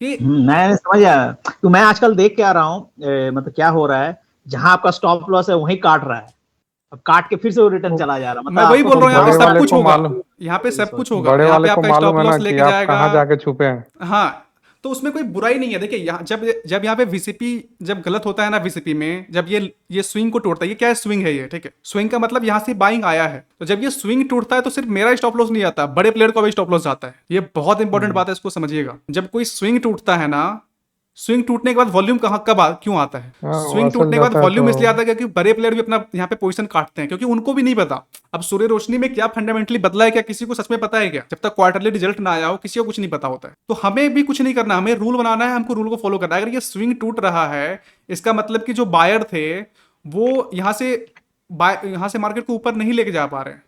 कि मैं समझ आया। तो मैं आजकल देख के आ रहा हूँ मतलब क्या हो रहा है, जहां आपका स्टॉप लॉस है वहीं काट रहा है, अब काट के फिर से वो रिटर्न वो चला जा रहा है। मतलब मैं वही आपको बोल रहा हूँ, यहाँ पे बड़े भरोसा सब वाले कुछ को होगा। मालूम यहाँ पे सब कुछ होगा, बड़े यहाँ पे वाले को आपका स्टॉप मालूम है ना लॉस कि लेके आप जाएगा। कहाँ जाके छुपे हैं। हाँ, तो उसमें कोई बुराई नहीं है। देखिए यहाँ जब जब यहाँ पे वीसीपी जब गलत होता है ना, वीसीपी में जब ये स्विंग को तोड़ता है, ये क्या है? स्विंग है ये, ठीक है? स्विंग का मतलब यहाँ से बाइंग आया है, तो जब ये स्विंग टूटता है तो सिर्फ मेरा स्टॉप लॉस नहीं आता, बड़े प्लेयर का भी स्टॉप लॉस जाता है। ये बहुत इंपॉर्टेंट बात है, इसको समझिएगा। जब कोई स्विंग टूटता है ना, स्विंग टूटने के बाद वॉल्यूम क्यों आता है? हाँ, वो स्विंग असल टूटने के बाद जाता है तो वॉल्यूम इसलिए आता है क्योंकि बड़े प्लेयर भी अपना यहाँ पे पोजीशन काटते हैं, क्योंकि उनको भी नहीं पता अब सूर्य रोशनी में क्या फंडामेंटली बदला है, क्या किसी को सच में पता है क्या? जब तक क्वार्टरली रिजल्ट ना आया हो किसी को कुछ नहीं पता होता है। तो हमें भी कुछ नहीं करना, हमें रूल बनाना है, हमको रूल को फॉलो करना है। अगर ये स्विंग टूट रहा है, इसका मतलब कि जो बायर थे वो यहाँ से मार्केट को ऊपर नहीं लेके जा पा रहे हैं,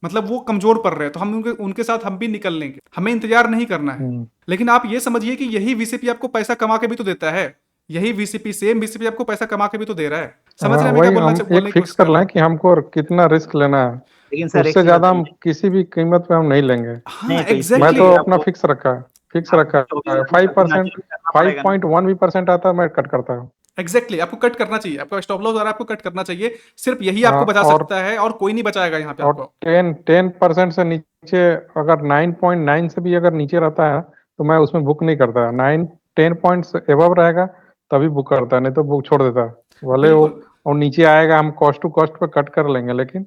मतलब वो कमजोर पड़ रहे हैं, तो हम उनके साथ हम भी निकल लेंगे, हमें इंतजार नहीं करना है। लेकिन आप ये समझिए कि यही वीसीपी आपको पैसा कमा के भी तो देता है, यही वीसीपी सेम वीसीपी आपको पैसा कमा के भी तो दे रहा है। समझ रहे हाँ, हैं मैं क्या वही हम बोलने एक की फिक्स कोशिश कर कर रहा लें हूँ? कि हमको कितना रिस्क लेना है, लेकिन सर एक उससे चीज ज्यादा हम बताइए। किसी भी कीमत पे हम नहीं लेंगे। हाँ नहीं तो इसके मैं एग्जैक्टली तो लिए अपना आपको फिक्स आपको रखा है 24 घंटा अपना 5%, चेक करना पड़ेगा ना। 5.1 भी परसेंट आता है मैं कट करता हूँ। एग्जैक्टली आपको कट करना चाहिए, आपका स्टॉप लॉस और आपको कट करना चाहिए। सिर्फ यही आपको हाँ, बचा सकता है और कोई नहीं बचाएगा यहाँ पे और आपको। 10% से नीचे, अगर 9.9 से भी अगर नीचे रहता है तो मैं उसमें बुक नहीं करता। 10 पॉइंट्स एबव रहेगा तभी बुक करता है, नहीं तो बुक छोड़ देता है। भले वो बिल्कुल। और नीचे आएगा हम कॉस्ट टू कॉस्ट पे कट कर लेंगे, लेकिन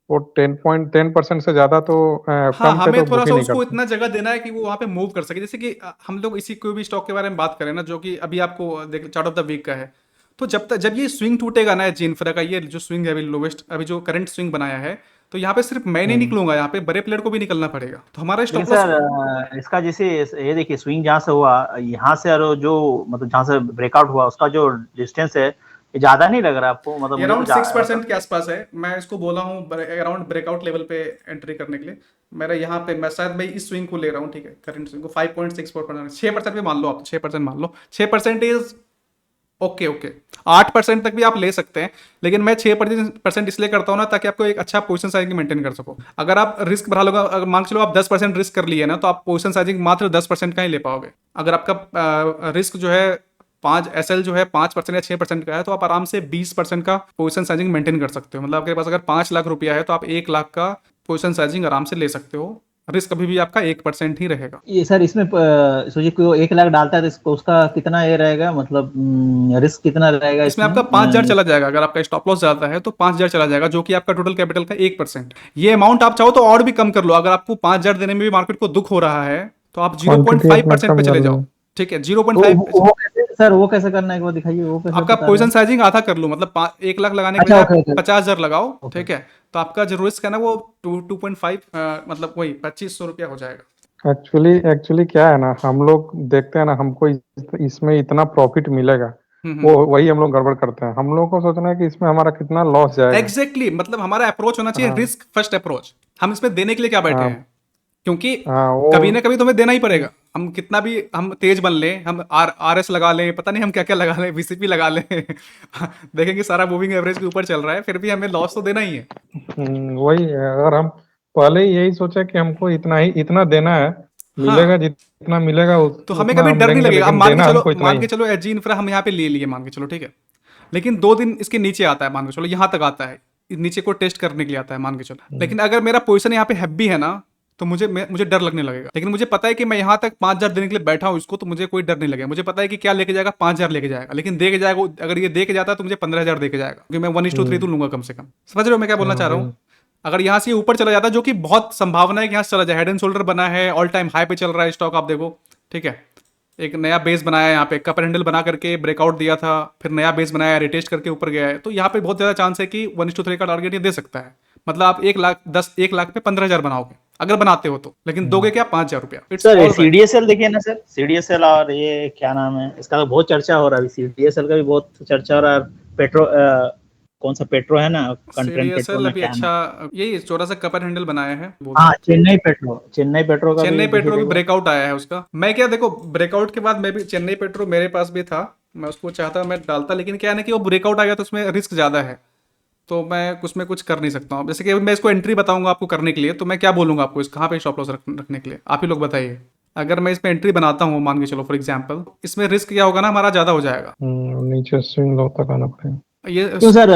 वो 10% से ज्यादा तो हाँ, कम पे हमें तो थोड़ा बुक ही सा नहीं उसको करते। इतना जगह देना है कि वो वहाँ पे मूव कर सके। जैसे कि हम लोग इसी कोई भी स्टॉक के बारे में बात करें ना, जो कि अभी आपको देख चार्ट ऑफ द वीक का है, तो जब ये स्विंग टूटेगा ना, जिनफ्रा का ये जो स्विंग है अभी लोवेस्ट, अभी जो करंट स्विंग बनाया है, तो यहाँ पे सिर्फ मैं नहीं निकलूंगा, यहाँ पे बड़े प्लेयर को भी निकलना पड़ेगा, तो हमारा लेकिन स्टॉप लॉस। सर इसका जैसे ये देखिए स्विंग जहाँ से हुआ, यहाँ से और जो मतलब जहाँ से ब्रेकआउट हुआ उसका जो डिस्टेंस है, ये ज्यादा नहीं लग रहा आपको? मतलब ये मुझे तो अराउंड 6% के आसपास है। मैं इसको बोला हूँ अराउंड ब्रेकआउट लेवल पे एंट्री करने के लिए। मेरा यहाँ पे मैं शायद भाई इस स्विंग को ले रहा हूँ, ठीक है? करंट स्विंग को 5.64%, 6% भी मान लो आप, 6% मान लो, 6% इज ओके ओके। 8% तक भी आप ले सकते हैं, लेकिन मैं 6% इसलिए करता हूँ ना, ताकि आपको एक अच्छा पोजीशन साइजिंग मेंटेन कर सको। अगर आप रिस्क बढ़ा लोगे, अगर मान के चलो आप 10% रिस्क कर लिए ना, तो आप पोजीशन साइजिंग मात्र 10% का ही ले पाओगे। अगर आपका रिस्क जो है 5 SL जो है 5% या 6% का है, तो आप आराम से 20% का पोजीशन साइजिंग मेंटेन कर सकते हो। मतलब आपके पास अगर 5 लाख रुपया है तो आप 1 लाख का पोजीशन साइजिंग आराम से ले सकते हो। रिस्क अभी भी आपका 1% ही रहेगा। ये सर इसमें सोचिए कोई 1 लाख डालता है तो उसका कितना ये रहेगा, मतलब रिस्क कितना रहेगा इसमें इसमें? आपका 5,000 चला जाएगा। अगर आपका स्टॉप लॉस जाता है तो 5,000 चला जाएगा, जो कि आपका टोटल कैपिटल का 1%। ये अमाउंट आप चाहो तो और भी कम कर लो। अगर आपको 5,000 देने में भी मार्केट को दुख हो रहा है तो आप क्वांटिटी अपना 0.5% पे कम कर चले लो। जाओ, ठीक है? तो 0.5 पे। वो कैसे सर, वो कैसे करना है एक बार दिखाइए, वो कैसे आपका बता रहे पोजीशन हैं? साइजिंग आधा कर लो, मतलब 1 लाख लगाने के अच्छा बजाय ओके आप ओके 50,000 लगाओ, ओके। ठीक है? तो आपका जो रिस्क है ना वो 2.5 मतलब वही 2,500 रुपया हो जाएगा। एक्चुअली क्या है ना, हम लोग देखते हैं ना हमको इसमें इतना प्रॉफिट मिलेगा, वो वही हम लोग गड़बड़ करते हैं। हम लोगों को सोचना है कि इसमें हमारा कितना लॉस जाएगा। एग्जैक्टली मतलब हमारा अप्रोच होना चाहिए हाँ रिस्क फर्स्ट अप्रोच। हम इसमें देने के लिए क्या बैठे हाँ हैं? क्योंकि हाँ वो कभी ना कभी तुम्हें देना ही पड़ेगा। हम कितना भी हम तेज बन लें, हम RS लगा लें, पता नहीं हम क्या क्या लगा लें, VCP लगा लें देखेंगे सारा मूविंग एवरेज के ऊपर चल रहा है, फिर भी हमें लॉस तो देना ही है। वही है। अगर हम पहले ही यही सोचा कि हमको इतना देना है, मिलेगा हाँ, जितना मिलेगा तो हमें उतना कभी हम डर नहीं लेंगे, लगेगा। अब लेकिन देना हमको इतना मान ही के है। चलो एजी इंफ्रा हम यहाँ पे ले लिए, मान के चलो, ठीक है? लेकिन 2 दिन इसके नीचे आता है, मान के चलो यहाँ तक आता है, इस नीचे को टेस्ट करने के लिए आता है, मान के चलो। लेकिन अगर मेरा पोजीशन यहाँ पे हैवी है ना, तो मुझे डर लगने लगेगा। लेकिन मुझे पता है कि मैं यहाँ तक 5,000 देने के लिए बैठा हूँ इसको, तो मुझे कोई डर नहीं लगेगा। मुझे पता है कि क्या लेके जाएगा, 5,000 लेके जाएगा। लेकिन दे के जाएगा, अगर ये दे के जाता है तो मुझे 15,000 दे के जाएगा, क्योंकि मैं 1:3 तो लूंगा कम से कम। समझ रहे हो मैं क्या बोलना चाह रहा हूँ? अगर यहाँ से ऊपर चला जाता है, जो कि बहुत संभावना है कि यहाँ से चला जाए, हेड एंड शोल्डर बना है, ऑल टाइम हाई पे चल रहा है स्टॉक, आप देखो, ठीक है? एक नया बेस बनाया है यहाँ पे, कपर हैंडल बना करके ब्रेकआउट दिया था, फिर नया बेस बनाया, रिटेस्ट करके ऊपर गया है, तो यहाँ पे बहुत ज़्यादा चांस है कि 1:3 का टारगेट ये दे सकता है। मतलब आप 1 लाख पे 15,000 बनाओगे अगर बनाते हो तो, लेकिन दोगे क्या 5,000 रुपया। It's sir all. सीडीएसएल देखिए ना सर, सीडीएसएल और ये क्या नाम है इसका, तो बहुत चर्चा हो रहा है अभी, सीडीएसएल का भी बहुत चर्चा हो रहा है। पेट्रो कौन सा पेट्रो है ना, कंट्रेंट पेट्रो सीडीएसएल ना अभी क्या नाम। अच्छा, यही छोटा सा कपर हैंडल बनाया है बोल हाँ सकते चेन्नई पेट्रो का चेन्नई भी पेट्रो भी देखिए। ब्रेकआउट आया है उसका। मैं क्या देखो, ब्रेकआउट के बाद मैं भी, चेन्नई पेट्रो मेरे पास भी था, मैं उसको चाहता मैं डालता, लेकिन क्या है ना कि वो ब्रेकआउट आ गया तो उसमें रिस्क ज़्यादा है, तो मैं उसमें कुछ कर नहीं सकता हूँ। जैसे कि मैं इसको एंट्री बताऊंगा आपको करने के लिए, तो मैं क्या बोलूंगा आपको, इस कहाँ पे स्टॉप लॉस रखने के लिए, आप ही लोग बताइए। अगर मैं इसमें एंट्री बनाता हूँ, मान के चलो फॉर एग्जांपल, इसमें रिस्क क्या होगा ना, हमारा ज़्यादा हो जाएगा। नीचे स्विंग लो तक आना पड़ेगा। ये क्यों सर,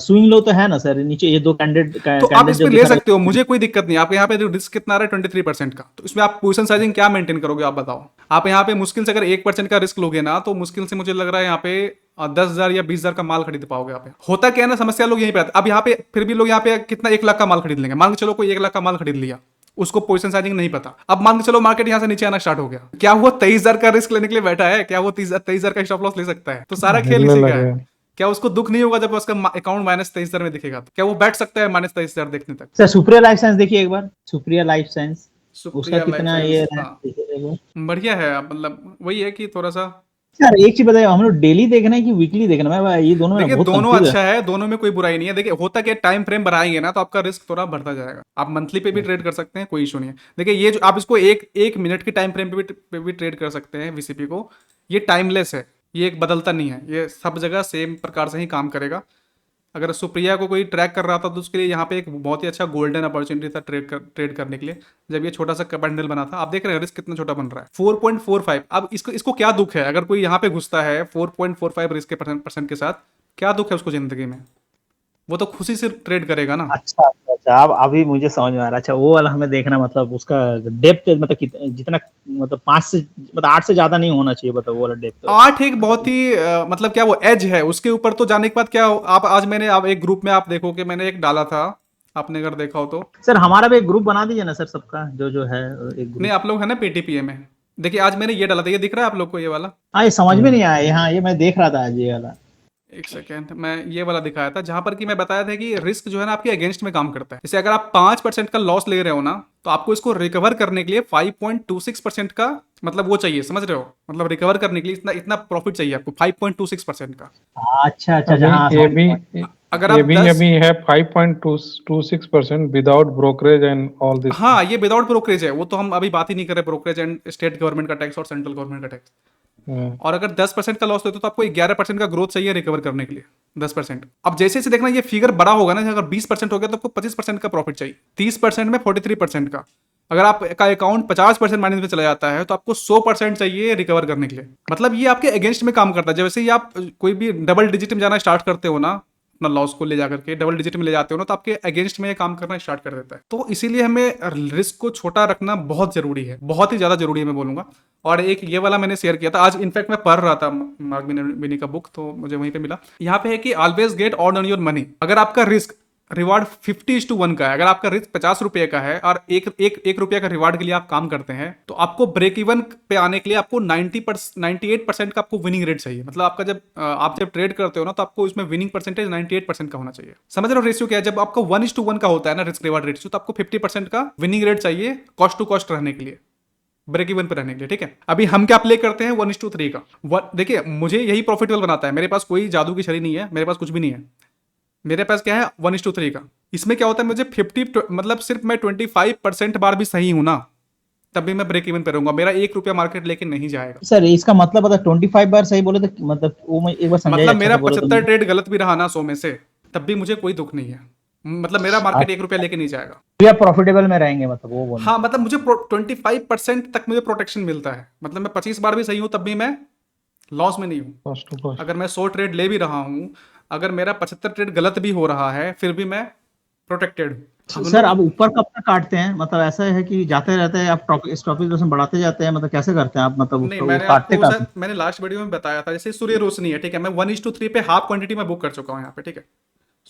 स्विंग लो तो है ना सर नीचे, ये दो कैंडिडेट तो आप कैंडिडेट जो इसमें ले दिखा सकते हो, रहे मुझे कोई दिक्कत नहीं। आप यहाँ पे रिस्क कितना आ रहा है 23% का, तो इसमें आप पोजीशन साइजिंग क्या मेंटेन करोगे आप बताओ। आप यहाँ पे मुश्किल से अगर 1% का रिस्क लोगे ना, तो मुश्किल से मुझे लग रहा है यहाँ पे 10,000 या 20,000 का माल खरीद पाओगे यहाँ पे। होता क्या है ना, समस्या लोग यहीं पे आते। अब यहाँ पे फिर भी लोग यहाँ पे कितना 1 लाख का माल खरीद लेंगे, मान के चलो कोई 1 लाख का माल खरीद लिया, उसको पोजीशन साइजिंग नहीं पता। अब मान के चलो मार्केट यहाँ से नीचे आना स्टार्ट हो गया, क्या वो 23,000 का रिस्क लेने के लिए बैठा है? क्या वो 23,000 का स्टॉप लॉस ले सकता है? तो सारा खेल हिलने इसी का लगे। है। क्या उसको दुख नहीं होगा जब उसका अकाउंट -23,000 में दिखेगा? तो क्या वो बैठ सकता है -23,000 देखने तक? सर सुप्रिया लाइफ साइंस देखिए एक बार, सुप्रिया लाइफ साइंस उसका सुप्रिया लाइफ कितना ये साइंस, है, हाँ देखिए एक बार। बढ़िया है। मतलब वही है कि थोड़ा सा, सर एक चीज बताइए, हम लोग डेली देखना है कि वीकली देखना है? मैं ये दोनों में ना देखिए बहुत दोनों कंफ्यूज है। अच्छा है, दोनों में कोई बुराई नहीं है। देखिए होता क्या, टाइम फ्रेम बढ़ाएंगे ना तो आपका रिस्क थोड़ा बढ़ता जाएगा। आप मंथली पे भी ट्रेड कर सकते हैं, कोई इशू नहीं है। देखिए ये जो आप इसको एक मिनट की टाइम फ्रेम पे भी ट्रेड कर सकते हैं वीसीपी को। ये टाइमलेस है, ये एक बदलता नहीं है, ये सब जगह सेम प्रकार से ही काम करेगा। अगर सुप्रिया को कोई ट्रैक कर रहा था तो उसके लिए यहाँ पे एक बहुत ही अच्छा गोल्डन अपॉर्चुनिटी था ट्रेड करने के लिए, जब ये छोटा सा कैंडल बना था। आप देख रहे हैं रिस्क कितना छोटा बन रहा है, 4.45। अब इसको क्या दुख है अगर कोई यहाँ पे घुसता है 4.45 रिस्क के परसेंट के साथ? क्या दुख है उसको जिंदगी में? वो तो खुशी से ट्रेड करेगा ना। अच्छा अच्छा अच्छा, अब अभी मुझे समझ में आ रहा है। अच्छा वो वाला हमें देखना, मतलब उसका डेप्थ मतलब जितना, मतलब 5 से मतलब 8 से ज्यादा नहीं होना चाहिए, मतलब वो वाला डेप्थ। 8 एक बहुत ही मतलब क्या वो एज है, उसके ऊपर तो जाने के बाद क्या आप आज मैंने आप एक ग्रुप में आप देखो कि मैंने एक डाला था, आपने अगर देखा हो तो। सर हमारा भी एक ग्रुप बना दीजिए ना सर, सबका जो जो है एक नहीं ग्रुप। आप लोग है ना पेटीपीए में, देखिए आज मैंने ये डाला था, ये दिख रहा है आप लोग को ये वाला? हाँ ये समझ में नहीं आया, हाँ ये मैं देख रहा था आज ये वाला। एक सेकेंड, मैं ये वाला दिखाया था जहां पर कि मैं बताया था कि रिस्क जो है ना आपके अगेंस्ट में काम करता है। जैसे अगर आप 5% का लॉस ले रहे हो ना, तो आपको इसको रिकवर करने के लिए 5.26% का मतलब वो चाहिए, समझ रहे हो? मतलब रिकवर करने के लिए इतना इतना प्रॉफिट चाहिए आपको 5.26% का। अच्छा अच्छा अच्छा, अभी हाँ ये समझ भी गया। अगर ये आप भी 10, अभी है 5.26% without brokerage and all this. हाँ ये विदाउट ब्रोकरेज है, वो तो हम अभी बात ही नहीं कर रहे, ब्रोकरेज एंड स्टेट गवर्नमेंट का टैक्स और सेंट्रल गवर्नमेंट का टैक्स। और अगर 10% का लॉस लेते हो तो आपको 11% का ग्रोथ चाहिए रिकवर करने के लिए, 10%। अब जैसे जैसे देखना ये फिगर बड़ा होगा ना, अगर 20% हो गया तो आपको 25% का प्रॉफिट चाहिए, 30% में 43% का। अगर आपका अकाउंट 50% माइनस में चला जाता है तो आपको 100% चाहिए रिकवर करने के लिए। मतलब ये आपके अगेंस्ट में काम करता है। जैसे ही आप कोई भी डबल डिजिट में जाना स्टार्ट करते हो ना, अपना लॉस को ले जाकर के डबल डिजिट में ले जाते हो ना, तो आपके अगेंस्ट में ये काम करना स्टार्ट कर देता है। तो इसीलिए हमें रिस्क को छोटा रखना बहुत जरूरी है, बहुत ही ज्यादा जरूरी है मैं बोलूंगा। और एक ये वाला मैंने शेयर किया था आज, इनफैक्ट मैं पढ़ रहा था मार्क मिनी का बुक, तो मुझे वहीं पे मिला। यहाँ पे है कि always get odd on your money. अगर आपका रिस्क रिवार्ड 50:1 का है, अगर आपका रिस्क 50 रुपए का है और एक रुपया का रिवार्ड के लिए आप काम करते हैं, तो आपको ब्रेक इवन पे आने के लिए आपको 98% का आपको विनिंग रेट चाहिए। मतलब आपका जब आप जब ट्रेड करते हो ना, तो आपको इसमें विनिंग परसेंटेज 98% का होना चाहिए। समझ रहे हो रेशियो क्या है? जब आपको 1:1 का होता है ना रिस्क रिवार्ड रेशियो, तो आपको 50% का विनिंग रेट चाहिए कॉस्ट टू कॉस्ट रहने के लिए, ब्रेक इवन पे रहने के लिए। ठीक है, अभी हम क्या प्ले करते हैं 1:3 का। देखिए मुझे यही प्रॉफिटेबल बनाता है, मेरे पास कोई जादू की छड़ी नहीं है, मेरे पास कुछ भी नहीं है। मेरे पास क्या है 1:3 का। इसमें क्या होता है, मुझे 50 मतलब सिर्फ मैं 25% बार भी सही हूं ना, तब भी मैं ब्रेक इवन पे रहूंगा, मेरा 1 रुपया मार्केट लेके नहीं जाएगा। सर इसका मतलब पता 25 बार सही बोले तो मतलब वो मैं एक बार समझाइए मतलब अच्छा मेरा से बोले तो। 75 ट्रेड गलत भी रहा ना 100 में से, तब भी मुझे कोई दुख नहीं है। मतलब मेरा मार्केट 1 रुपया लेके नहीं जाएगा। या प्रॉफिटेबल में रहेंगे, मतलब वो बोलना। हाँ मतलब मुझे 25% तक मुझे प्रोटेक्शन मिलता है। मतलब मैं 25 बार भी सही हूं तब भी मैं लॉस में नहीं हूं। Cost to cost. अगर मैं 100 ट्रेड ले भी रहा हूं, अगर मेरा 75 ट्रेड गलत भी हो रहा है, फिर भी मैं प्रोटेक्टेड हूं। सर आप ऊपर कब तक काटते हैं? मतलब ऐसा है कि जाते रहते हैं आप स्टॉप लॉस बढ़ाते जाते हैं, मतलब कैसे करते हैं आप? मतलब नहीं, उसको मैंने काटते आपको काटते। शायद मैंने लास्ट वीडियो में बताया था, जैसे सूर्य रोशनी है, ठीक है, मैं 1:3 पे हाफ क्वांटिटी में बुक कर चुका हूँ यहाँ पे। ठीक है,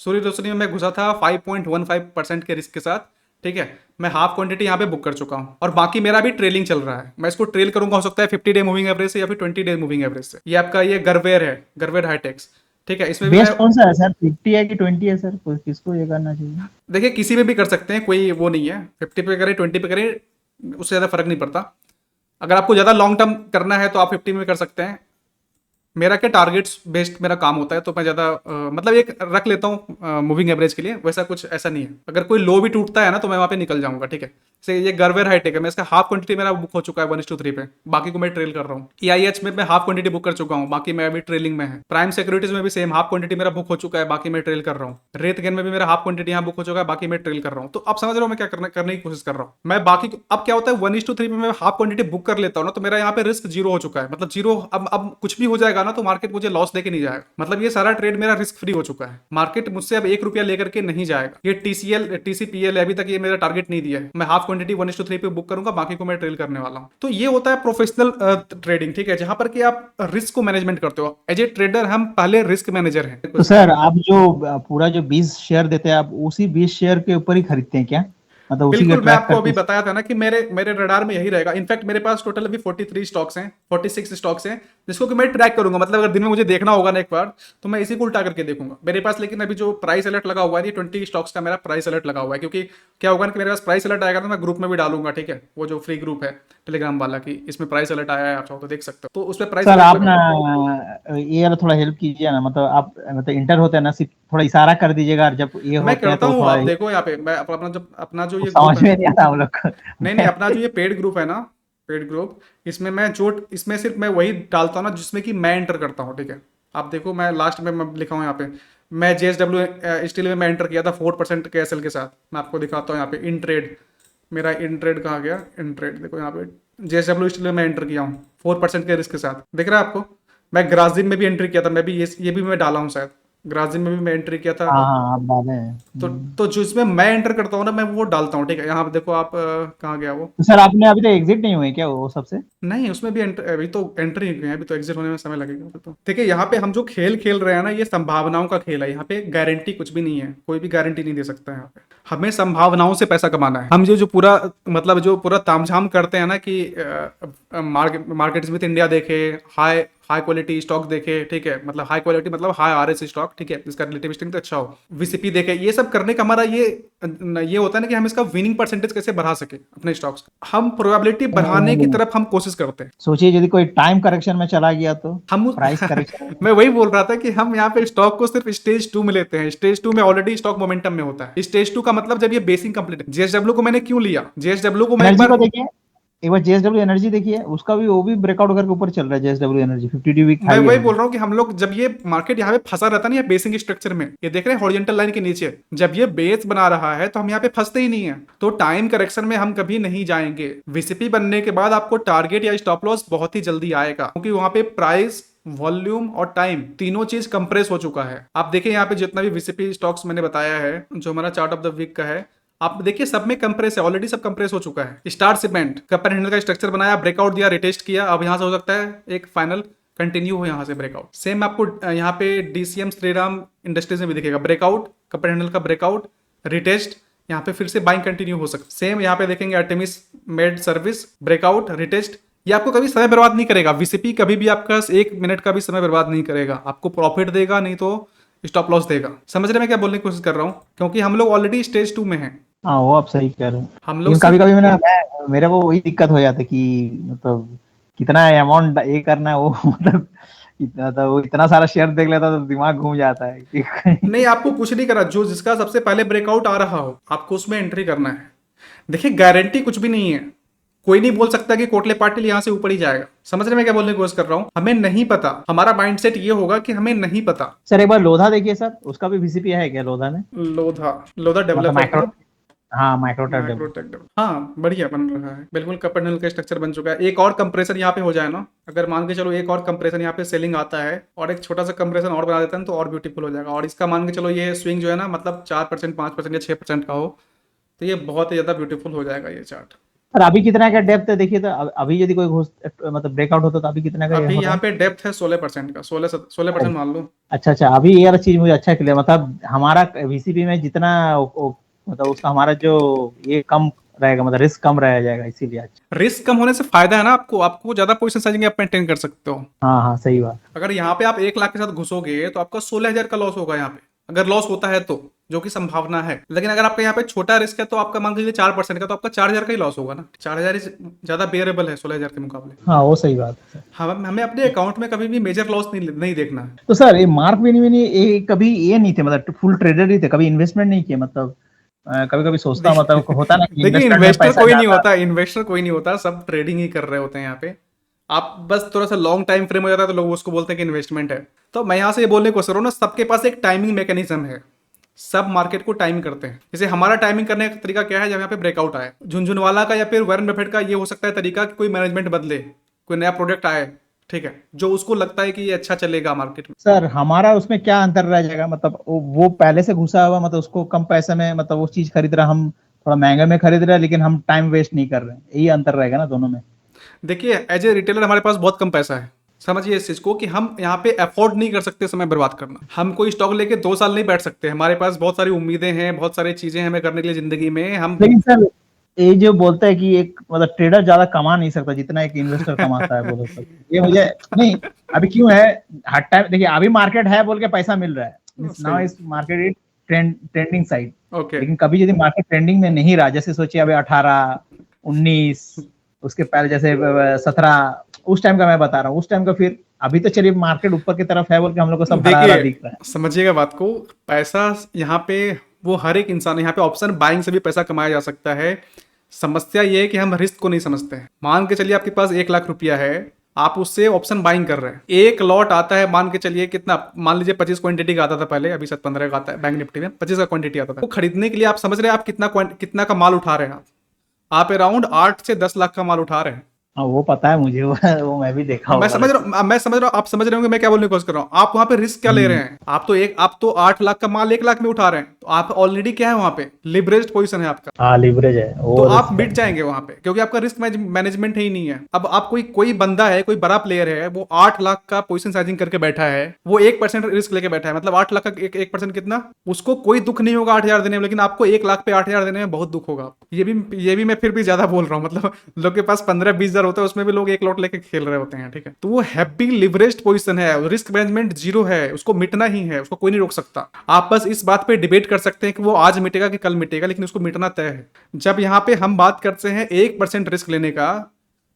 सूर्य रोशनी में मैं घुसा था 5.15% के रिस्क के साथ, ठीक है, मैं हाफ क्वांटिटी यहाँ पे बुक कर चुका हूँ और बाकी मेरा भी ट्रेलिंग चल रहा है। मैं इसको ट्रेल करूंगा, हो सकता है 50 डे मूविंग एवरेज से या फिर 20 डे मूविंग एवरेज से। ये आपका ये गर्वेर है, गर्वेर हाईटेक्स, ठीक है। इसमें भी बेस्ट मैं कौन सा है सर, 50 है कि 20 है सर, किसको ये करना चाहिए? देखिए किसी में भी कर सकते हैं, कोई वो नहीं है, 50 पे करें 20 पे करें उससे ज़्यादा फर्क नहीं पड़ता। अगर आपको ज़्यादा लॉन्ग टर्म करना है तो आप 50 में कर सकते हैं। मेरा क्या टारगेट्स बेस्ड मेरा काम होता है, तो मैं ज़्यादा मतलब एक रख लेता हूँ मूविंग एवरेज के लिए, वैसा कुछ ऐसा नहीं है। अगर कोई लो भी टूटता है ना तो मैं वहाँ पे निकल जाऊंगा, ठीक है। से ये गर्वेर हाईटेक है, मैं इसका हाफ क्वांटिटी मेरा बुक हो चुका है 1:3 पे, बाकी को मैं ट्रेल कर रहा हूँ। EIH में मैं हाफ क्वांटिटी बुक कर चुका हूँ, बाकी मैं अभी ट्रेलिंग में है। प्राइम सिक्योरिटीज में भी सेम हाफ क्वांटिटी मेरा बुक हो चुका है, बाकी मैं ट्रेल कर रहा हूँ। रेत गेन में भी मेरा हाफ क्वांटिटी यहाँ बुक हो चुका है, बाकी मैं ट्रेल कर रहा हूँ। तो आप समझ रहे हो मैं क्या करने की कोशिश कर रहा हूँ। मैं बाकी अब क्या होता है 1:3 पे मैं हाफ क्वांटिटी बुक कर लेता हूँ ना, तो मेरा यहाँ पे रिस्क जीरो हो चुका है, मतलब जीरो। अब कुछ भी हो जाएगा ना तो मार्केट मुझे लॉस देके नहीं जाएगा, मतलब ये सारा ट्रेड मेरा रिस्क फ्री हो चुका है। मार्केट मुझसे अब 1 रुपया लेकर के नहीं जाएगा। ये TCPL अभी तक ये मेरा टारगेट नहीं दिया है। मैं हाफ क्वांटिटी 1:3 पे बुक करूंगा, बाकी को मैं ट्रेल करने वाला हूं। तो ये होता है प्रोफेशनल ट्रेडिंग, ठीक है, जहां पर कि आप रिस्क को मैनेजमेंट करते हो। एज ए ट्रेडर हम पहले रिस्क मैनेजर हैं। तो सर आप जो पूरा जो 20 शेयर देते हैं, आप उसी 20 शेयर के ऊपर ही खरीदते हैं क्या, मतलब उसी का बिल्कुल, मैं ट्रैक आपको अभी करके? बताया था ना कि मेरे रडार में यही रहेगा। इनफैक्ट मेरे पास टोटल अभी 46 स्टॉक्स हैं जिसको कि मैं ट्रैक करूंगा। मतलब अगर दिन में मुझे देखना होगा ना एक बार, तो मैं इसी को उल्टा करके देखूंगा मेरे पास। लेकिन अभी जो प्राइस अलर्ट लगा हुआ है, ये 20 स्टॉक्स का मेरा प्राइस अलर्ट लगा हुआ है, क्योंकि क्या होगा ना कि मेरे पास प्राइस अलर्ट आएगा तो मैं ग्रुप में भी डालूंगा, ठीक है, वो जो फ्री ग्रुप है टेलीग्राम वाला, की इसमें प्राइस अलर्ट आया है, आप चाहो तो देख सकते हो। तो उसमें प्राइस सर अलर्ट आप लगा। ना ये वाला थोड़ा हेल्प कीजिए ना, मतलब आप मतलब इंटर होते हैं ना, सिर्फ थोड़ा इशारा कर दीजिएगा, और जब ये मैं होते हैं करता तो हूँ, थोड़ा आप देखो यहाँ पे मैं अपना जो ये ग्रुप समझ है। में नहीं आता हम लोग को। नहीं, अपना जो ये पेड ग्रुप है ना, पेड ग्रुप, इसमें इसमें सिर्फ मैं वही डालता हूँ ना जिसमें कि मैं एंटर करता हूँ, ठीक है। आप देखो मैं लास्ट में मैं लिखा हूँ यहाँ पे, मैं JSW स्टील में मैं एंटर किया था 4% के SL के साथ। मैं आपको दिखाता हूँ यहाँ पे इन ट्रेड, मेरा इन ट्रेड कहाँ गया, इन ट्रेड देखो यहाँ पे JSW स्टील में मैं एंटर किया हूँ 4% के रिस्क के साथ, दिख रहा है आपको। मैं ग्रासिम में भी एंट्री किया था, मैं भी ये भी मैं डाला हूँ शायद, ग्रासिम में भी मैं एंट्री किया था। हाँ हाँ आप डाले हैं। तो जो इसमें मैं एंटर करता हूँ ना, मैं वो डालता हूँ, ठीक है। यहाँ पे देखो आप कहाँ गया वो। तो सर आपने अभी तक एग्जिट नहीं हुए क्या वो सबसे? नहीं, उसमें भी अभी तो एंट्री हुई है, अभी तो एग्जिट होने में समय लगेगा। अभी तो देखिए यहाँ पे हम जो खेल खेल रहे हैं ना, ये संभावनाओं का खेल है। यहाँ पे गारंटी कुछ भी नहीं है, कोई भी गारंटी नहीं दे सकता है यहाँ पे। हमें संभावनाओं से पैसा कमाना है। हम जो पूरा मतलब जो पूरा तामझाम करते हैं ना कि मार्केट स्मिथ इंडिया देखे, हाई क्वालिटी स्टॉक देखे, ठीक है, मतलब हाई क्वालिटी मतलब हाई RS स्टॉक, ठीक है, इसका रिलेटिव स्ट्रेंथ अच्छा हो, VCP देखे, ये सब करने का हमारा ये होता है ना कि हम इसका विनिंग परसेंटेज कैसे बढ़ा सके अपने स्टॉक्स। हम प्रोबेबिलिटी बढ़ाने की तरफ हम कोशिश करते हैं। सोचिए यदि कोई टाइम करेक्शन में चला गया तो, हम प्राइस करेक्शन। मैं वही बोल रहा था कि हम यहाँ पे स्टॉक को सिर्फ स्टेज 2 में लेते हैं। स्टेज 2 में ऑलरेडी स्टॉक मोमेंटम में होता है। स्टेज 2 का मतलब जब ये बेसिंग कंप्लीट है। JSW को मैंने क्यों लिया, JSW को मैं एक एनर्जी को बार, देखिए, एक बार JSW एनर्जी देखिए, उसका भी वो भी ब्रेकआउट करके ऊपर चल रहा है। JSW एनर्जी 52 वीक मैं हाई है वही अभी। बोल रहा हूँ कि हम लोग जब ये मार्केट यहाँ पे फंसा रहता है ना, ये बेसिंग स्ट्रक्चर में, ये देख रहे हैं हॉरिजॉन्टल लाइन के नीचे, जब ये बेस बना रहा है तो हम यहाँ पे फंसते ही नहीं है। तो टाइम करेक्शन में हम कभी नहीं जाएंगे। VCP बनने के बाद आपको टारगेट या स्टॉप लॉस बहुत ही जल्दी आएगा, क्योंकि वहां पे प्राइस, वॉल्यूम और टाइम तीनों चीज कंप्रेस हो चुका है। आप देखिए यहाँ पे जितना भी VCP स्टॉक्स मैंने बताया है, जो हमारा चार्ट ऑफ द वीक का है, आप देखिए सब में कंप्रेस है, ऑलरेडी सब कंप्रेस हो चुका है। स्टार सीमेंट कपर हैंडल का स्ट्रक्चर बनाया, ब्रेकआउट दिया, रिटेस्ट किया, अब यहां से हो सकता है एक फाइनल कंटिन्यू हो यहाँ से ब्रेकआउट। सेम आपको यहाँ पे DCM श्रीराम इंडस्ट्रीज में भी दिखेगा, ब्रेकआउट, कपर हैंडल का ब्रेकआउट, रिटेस्ट, यहाँ पे फिर से बाइंग कंटिन्यू हो सकता है। सेम यहाँ पे देखेंगे Artemis made service, breakout, retest. ये आपको कभी समय बर्बाद नहीं करेगा। VCP कभी भी आपका 1 मिनट का भी समय बर्बाद नहीं करेगा, आपको प्रॉफिट देगा, नहीं तो स्टॉप लॉस देगा। समझ रहे मैं क्या बोलने की कोशिश कर रहा हूँ, क्योंकि हम लोग ऑलरेडी स्टेज 2 में हैं। हाँ वो आप सही कह रहे हैं। हम लोग लेकिन कभी कभी मेरे को वही दिक्कत हो जाता है कि मतलब कितना अमाउंट ये करना है वो मतलब इतना, तो वो इतना सारा शेयर देख लेता तो दिमाग घूम जाता है कि नहीं, आपको कुछ नहीं करना, जो जिसका सबसे पहले ब्रेकआउट आ रहा हो आपको उसमें एंट्री करना है। देखिए गारंटी कुछ भी नहीं है, कोई नहीं बोल सकता कि कोटले पाटिल यहां से ऊपर ही जाएगा। समझ रहे मैं क्या बोलने की कोशिश कर रहा हूं, हमें नहीं पता। हमारा माइंडसेट ये होगा कि हमें नहीं पता। सर एक बार लोधा देखिए सर, उसका भी VCP है क्या लोधा में? लोधा मतलब डेवलपर माइक्रो, ना, हाँ माइक्रोटेक। माइक्रोटेक डेवलपर, हाँ बढ़िया बन रहा है, बिल्कुल कपरनल का स्ट्रक्चर बन चुका है। एक और कंप्रेशन यहाँ पे हो जाए ना, अगर मान के चलो एक और कंप्रेशन यहाँ पे सेलिंग आता है और एक छोटा सा कंप्रेशन और बना देता है तो और ब्यूटीफुल हो जाएगा। और इसका मान के चलो ये स्विंग जो है ना, मतलब 4%, 5% या 6% का हो, तो ये बहुत ही ज्यादा ब्यूटीफुल हो जाएगा ये चार्ट। सर अभी कितना का डेप्थ है देखिए तो, अभी यदि कोई मतलब ब्रेकआउट होता तो अभी कितना का अभी हो रहा यहाँ है? पे डेप्थ है 16% का, 16% मान लो। अच्छा अच्छा, अभी ये वाला चीज मुझे अच्छा क्लियर, मतलब हमारा VCP में जितना मतलब उसका हमारा जो ये कम रहेगा, मतलब रिस्क कम रह जाएगा इसीलिए अच्छा। रिस्क कम होने से फायदा है ना आपको, आपको ज्यादा पोजीशन साइजिंग आप मेंटेन कर सकते हो। हाँ हाँ सही बात। अगर यहाँ पे आप 1 लाख के साथ घुसोगे तो आपका 16,000 का लॉस होगा यहाँ पे, अगर लॉस होता है तो, जो कि संभावना है। लेकिन अगर आपका यहाँ पे छोटा रिस्क है तो आपका मान लीजिए 4% का, तो आपका 4,000 का ही लॉस होगा ना। 4,000 ज्यादा बेयरेबल है 16,000 के मुकाबले। हाँ वो सही बात है। हमें अपने अकाउंट में कभी भी मेजर लॉस नहीं देखना है। तो सर ये मार्क विनी ये कभी ये नहीं थे, मतलब फुल ट्रेडर ही थे, कभी इन्वेस्टमेंट नहीं किए, मतलब कभी कभी सोचता, मतलब होता ना कि देखिए इन्वेस्टमेंट में इन्वेस्टर पैसा कोई नहीं जाता होता, इन्वेस्टर कोई नहीं होता, सब ट्रेडिंग ही कर रहे होते हैं यहाँ पे। आप बस थोड़ा सा लॉन्ग टाइम फ्रेम हो जाता है तो लोग उसको बोलते हैं कि इन्वेस्टमेंट है। तो मैं यहाँ से ये बोलने की कोशिश कर रहा हूँ ना, सबके पास एक टाइमिंग मैकेनिज्म है, सब मार्केट को टाइम करते हैं। जैसे हमारा टाइमिंग करने का तरीका क्या है, जब यहाँ पे ब्रेकआउट आए, झुनझुनवाला का या फिर वॉरेन बफेट का ये हो सकता है तरीका कि कोई मैनेजमेंट बदले, कोई नया प्रोडक्ट आए, ठीक है, जो उसको लगता है कि ये अच्छा चलेगा मार्केट में। सर हमारा उसमें क्या अंतर रह जाएगा, मतलब वो पहले से घुसा हुआ, मतलब उसको कम पैसे में, मतलब वो चीज खरीद रहा, हम थोड़ा महंगे में खरीद रहे हैं, लेकिन हम टाइम वेस्ट नहीं कर रहे हैं, यही अंतर रहेगा ना दोनों में। देखिए एज ए रिटेलर हमारे पास बहुत कम पैसा है, समझिए इस चीज को कि हम यहाँ पे अफोर्ड नहीं कर सकते समय बर्बाद करना। हम कोई स्टॉक लेके 2 साल नहीं बैठ सकते, हमारे पास बहुत सारी उम्मीदें हैं, बहुत सारी चीजें हमें करने के लिए जिंदगी में। हम लेकिन सर ये जो बोलता है कि एक मतलब ट्रेडर ज्यादा कमा नहीं सकता जितना एक इन्वेस्टर कमाता है, बोलो सर ये मुझे नहीं। अभी क्यों है, हर टाइम देखिए अभी मार्केट है बोल के पैसा मिल रहा है, नाउ इस market is trending side. Okay लेकिन कभी यदि मार्केट ट्रेंडिंग में नहीं रहा, जैसे सोचिए अभी 18, 19, उसके पहले जैसे 17, उस टाइम का मैं बता रहा हूँ, उस टाइम का फिर अभी तो चलिए मार्केट ऊपर की तरफ है बोल के हम लोग को सब हरा हरा दिख रहा है। देखिए समझिएगा बात को, पैसा यहाँ पे वो हर एक इंसान, यहाँ पे ऑप्शन बाइंग से भी पैसा कमाया जा सकता है। समस्या ये है कि हम रिस्क को नहीं समझते हैं। मान के चलिए आपके पास 1 लाख रुपया है, आप उससे ऑप्शन बाइंग कर रहे हैं, एक लॉट आता है, मान के चलिए कितना, मान लीजिए 25 क्वांटिटी का आता था पहले, अभी शायद 15 का आता है, बैंक निफ्टी में 25 का क्वांटिटी आता था। वो खरीदने के लिए आप समझ रहे हैं आप कितना का माल उठा रहे हैं, आप अराउंड 8 से 10 लाख का माल उठा रहे हैं। हाँ वो पता है मुझे, वो मैं भी देखा मैं हूँ समझ रहा हूँ, मैं समझ रहा हूँ, आप समझ रहे होंगे मैं क्या बोलने की कोशिश कर रहा हूँ। आप वहां पे रिस्क क्या ले रहे हैं, आप तो 8 लाख का माल 1 लाख में उठा रहे हैं, तो आप ऑलरेडी क्या है वहां पे, लिवरेज्ड पोजीशन है आपका। हाँ लीवरेज है वो तो आप risk है। मिट जाएंगे वहां पे, क्योंकि आपका रिस्क मैनेजमेंट ही नहीं है। अब आप कोई बंदा है, कोई बड़ा प्लेयर है, वो 8 लाख का पोजीशन साइजिंग करके बैठा है, वो 1% रिस्क लेके बैठा है, मतलब 8 लाख का 1% कितना, उसको कोई दुख नहीं होगा 8,000 देने में, लेकिन आपको 1 लाख पे 8,000 देने में बहुत दुख होगा। ये भी मैं फिर भी ज्यादा बोल रहा हूँ, मतलब लोग के पास 15-20 हजार होता है, उसमें भी लोग एक लॉट लेके खेल रहे होते हैं, ठीक है। तो वो हैप्पी लिवरेज्ड पोजीशन है, रिस्क मैनेजमेंट जीरो है, उसको मिटना ही है, उसको कोई नहीं रोक सकता। आप बस इस बात पे डिबेट कर सकते हैं कि वो आज मिटेगा कि कल मिटेगा, लेकिन उसको मिटना तय है। जब यहाँ पे हम बात करते हैं 1% रिस्क लेने का,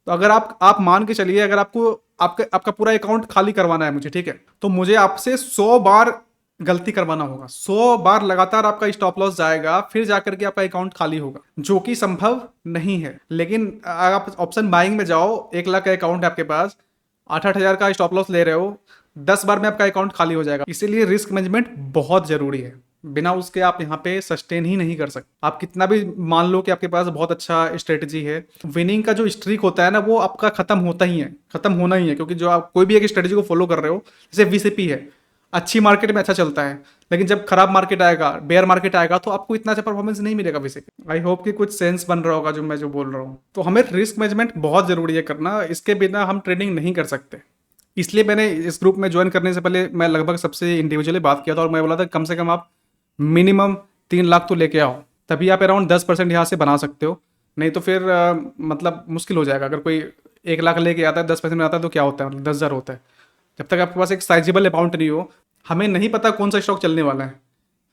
तो अगर आप मान के चलिए, अगर आपका पूरा अकाउंट खाली करवाना है मुझे, ठीक है, तो मुझे आपसे 100 बार गलती करवाना होगा, 100 बार लगातार आपका स्टॉप लॉस जाएगा, फिर जाकर के आपका अकाउंट खाली होगा, जो कि संभव नहीं है। लेकिन अगर आप ऑप्शन बाइंग में जाओ, 1 लाख का अकाउंट है आपके पास, 8,000 का स्टॉप लॉस ले रहे हो, 10 बार में आपका अकाउंट खाली हो जाएगा। इसीलिए रिस्क मैनेजमेंट बहुत जरूरी है, बिना उसके आप यहाँ पे सस्टेन ही नहीं कर सकते। आप कितना भी मान लो कि आपके पास बहुत अच्छा स्ट्रेटजी है, विनिंग का जो स्ट्रीक होता है ना, वो आपका खत्म होता ही है, खत्म होना ही है। क्योंकि जो आप कोई भी एक स्ट्रेटजी को फॉलो कर रहे हो, जैसे वीसीपी है, अच्छी मार्केट में अच्छा चलता है, लेकिन जब खराब मार्केट आएगा, बेयर मार्केट आएगा, तो आपको इतना अच्छा परफॉर्मेंस नहीं मिलेगा वीसीपी। आई होप कि कुछ सेंस बन रहा होगा जो मैं बोल रहा हूँ। तो हमें रिस्क मैनेजमेंट बहुत जरूरी है करना, इसके बिना हम ट्रेडिंग नहीं कर सकते। इसलिए मैंने इस ग्रुप में ज्वाइन करने से पहले मैं लगभग सबसे इंडिविजुअली बात किया था, और मैं बोला था कम से कम आप मिनिमम 3 लाख तो लेके आओ, तभी आप अराउंड 10% यहाँ से बना सकते हो। नहीं तो फिर मतलब मुश्किल हो जाएगा। अगर कोई 1 लाख लेके आता है, 10% में आता है, तो क्या होता है, मतलब 10,000 होता है। जब तक आपके पास एक साइजेबल अमाउंट नहीं हो, हमें नहीं पता कौन सा स्टॉक चलने वाला है,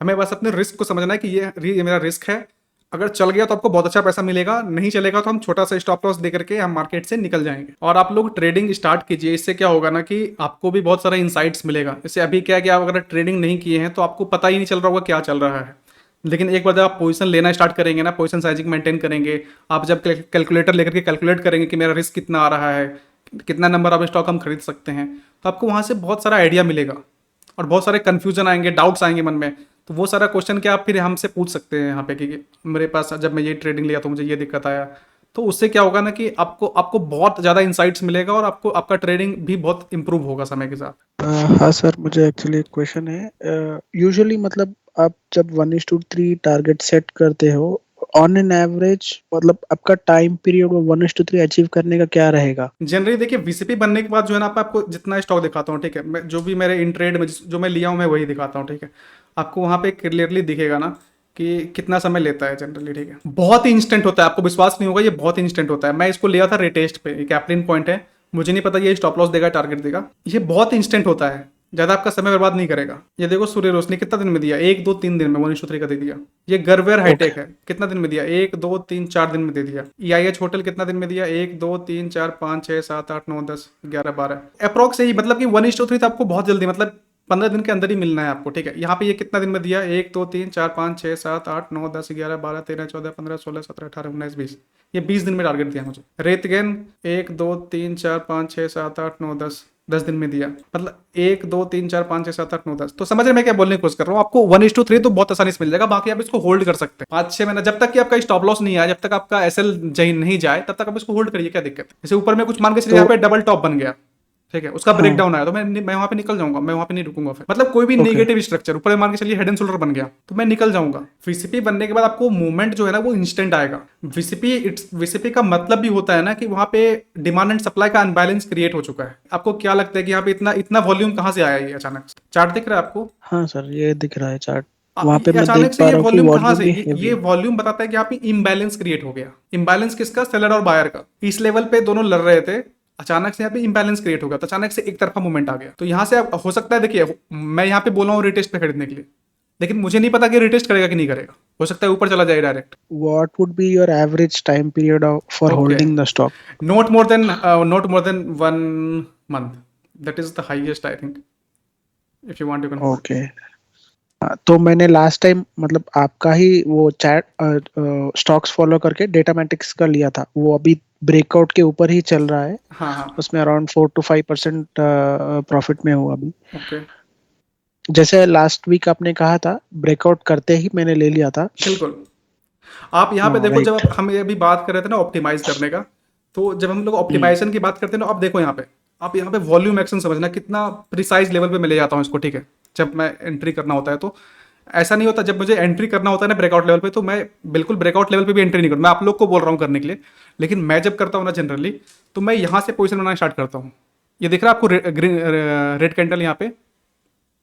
हमें बस अपने रिस्क को समझना है कि ये मेरा रिस्क है। अगर चल गया तो आपको बहुत अच्छा पैसा मिलेगा, नहीं चलेगा तो हम छोटा सा स्टॉप लॉस दे करके हम मार्केट से निकल जाएंगे। और आप लोग ट्रेडिंग स्टार्ट कीजिए, इससे क्या होगा ना कि आपको भी बहुत सारा इंसाइट्स मिलेगा। जैसे अभी क्या है कि आप अगर ट्रेडिंग नहीं किए हैं तो आपको पता ही नहीं चल रहा होगा क्या चल रहा है, लेकिन एक बार जब आप पोजीशन लेना स्टार्ट करेंगे ना, पोजीशन साइजिंग मेंटेन करेंगे, आप जब कैलकुलेटर लेकर के कैलकुलेट करेंगे कि मेरा रिस्क कितना आ रहा है, कितना नंबर ऑफ स्टॉक हम खरीद सकते हैं, तो आपको वहाँ से बहुत सारा आइडिया मिलेगा और बहुत सारे कन्फ्यूजन आएंगे, डाउट्स आएंगे मन में। तो वो सारा क्वेश्चन क्या आप फिर हमसे पूछ सकते हैं यहाँ पे कि मेरे पास जब मैं ये ट्रेडिंग लिया तो मुझे ये दिक्कत आया। तो उससे क्या होगा ना कि आपको बहुत ज़्यादा इंसाइट्स मिलेगा और आपका ट्रेडिंग भी बहुत इंप्रूव होगा समय के साथ। हाँ सर, मुझे एक्चुअली एक क्वेश्चन है। यूजुअली मतलब आप जब 1:3 टारगेट सेट करते हो, ऑन एन एवरेज मतलब आपका टाइम पीरियड 1:3 अचीव करने का क्या रहेगा? जनरली देखिए वीसीपी बनने के बाद जो है ना, आपको जितना स्टॉक दिखाता हूँ, ठीक है, मैं जो भी मेरे इन ट्रेड में जो मैं लिया हूँ मैं वही दिखाता हूँ, ठीक है। आपको वहाँ पे क्लियरली दिखेगा ना कि कितना समय लेता है जनरली, ठीक है। बहुत ही इंस्टेंट होता है, आपको विश्वास नहीं होगा, ये बहुत ही इंस्टेंट होता है। मैं इसको लिया था रेटेस्ट पे, कैप्लिन पॉइंट है, मुझे नहीं पता ये स्टॉप लॉस देगा टारगेट देगा। ये बहुत इंस्टेंट होता है, ज़्यादा आपका समय बर्बाद नहीं करेगा। ये देखो सूर्य रोशनी कितना दिन में दिया, 1 2 3 दिन में 1:3 का दे दिया। ये गर्वेयर हाईटेक है, कितना दिन में दिया, 1 2 3 4 दिन में दे दिया। EIH होटल कितना दिन में दिया, 1 2 3 4 5 6 7 8 9 10 11 12 अप्रॉक्स यही, मतलब कि 1:3 तो आपको बहुत जल्दी, मतलब 15 दिन के अंदर ही मिलना है आपको, ठीक है। यहाँ पे ये कितना दिन में दिया, 1 2 3 4 5 6 7 8 9 10 11 12 13 14 15 16 17 18 19 20, ये 20 दिन में टारगेट दिया मुझे। रेत गेन 1 2 3 4 5 6 7 8 9 10 दिन में दिया, मतलब 1 2 3 4 5 6 7 8 9 10। तो समझ रहे मैं क्या बोलने की कोशिश कर रहा हूँ। आपको 1:3 तो बहुत आसानी से मिल जाएगा, बाकी आप इसको होल्ड कर सकते हैं 5-6 महीना, जब तक कि आपका स्टॉप लॉस नहीं आया, जब तक आपका SL नहीं जाए, तब तक आप इसको होल्ड करिए, क्या दिक्कत है। जैसे ऊपर में कुछ मान के चलिए, यहाँ पे डबल टॉप बन गया, ठीक है, उसका ब्रेक डाउन आया, तो मैं वहां पे निकल जाऊंगा, मैं वहां पे नहीं रुकूंगा फिर। मतलब कोई भी नेगेटिव स्ट्रक्चर ऊपर मान के चलिए हेड एंड शोल्डर बन गया, तो मैं निकल जाऊंगा। VCP बनने के बाद आपको मूवमेंट जो है ना वो इंस्टेंट आएगा। VCP का मतलब भी होता है ना कि वहां पे डिमांड एंड सप्लाई का अनबैलेंस क्रिएट हो चुका है। आपको क्या लगता है कि यहाँ पे इतना इतना वॉल्यूम कहाँ से आया, ये अचानक से? चार्ट दिख रहा है आपको? हाँ सर, ये दिख रहा है चार्ट, वहां पे ये मैं अचानक देख से पा ये रहा हूँ कि वॉल्यूम कहाँ से, वॉल्यूम भी ये हेवी है। वॉल्यूम बताता है कि यहाँ पे इम्बैलेंस क्रिएट हो गया। इम्बैलेंस किसका? सेलर और बायर का। इस लेवल पे दोनों लड़ रहे थे, अचानक से यहाँ पे इम्बैलेंस क्रिएट हो गया, तो अचानक से एक तरफा मूवमेंट आ गया। तो यहाँ से हो सकता है, देखिए मैं यहाँ पे बोला हूँ रिटेस्ट पे खरीदने के लिए, लेकिन मुझे नहीं पता कि रिटेस्ट करेगा कि नहीं करेगा, हो सकता है ऊपर चला जाए direct. What would be your average time period for Okay. holding the stock? Not more than 1 month. That is the highest, I think. If you want, you can hold. Okay. तो मैंने लास्ट टाइम मतलब आपका ही वो chat stocks follow करके Datamatics का लिया था, वो अभी ब्रेकआउट के ऊपर ही चल रहा है, हाँ हाँ, उसमें अराउंड 4 to 5% प्रॉफिट में हूँ अभी। ओके, जैसे लास्ट वीक आपने कहा था, ब्रेकआउट करते ही मैंने ले लिया था। बिल्कुल। आप यहाँ पे हाँ, देखो, जब राइट। हम अभी बात कर रहे थे ना ऑप्टिमाइज करने का, तो जब हम लोग ऑप्टिमाइजेशन की बात करते हैं ना, अब देखो यहाँ पे, आप यहाँ पे वॉल्यूम एक्शन समझना, कितना प्रिसाइज लेवल पे मैं ले जाता हूँ इसको, ठीक है। जब मैं एंट्री करना होता है तो ऐसा नहीं होता, जब मुझे एंट्री करना होता है ना ब्रेकआउट लेवल पे, तो मैं बिल्कुल ब्रेकआउट लेवल पे भी एंट्री नहीं करता। मैं आप लोग को बोल रहा हूँ करने के लिए, लेकिन मैं जब करता हूँ ना जनरली, तो मैं यहाँ से पोजीशन बनाना स्टार्ट करता हूँ। ये दिख रहा है आपको रेड कैंडल यहाँ पे?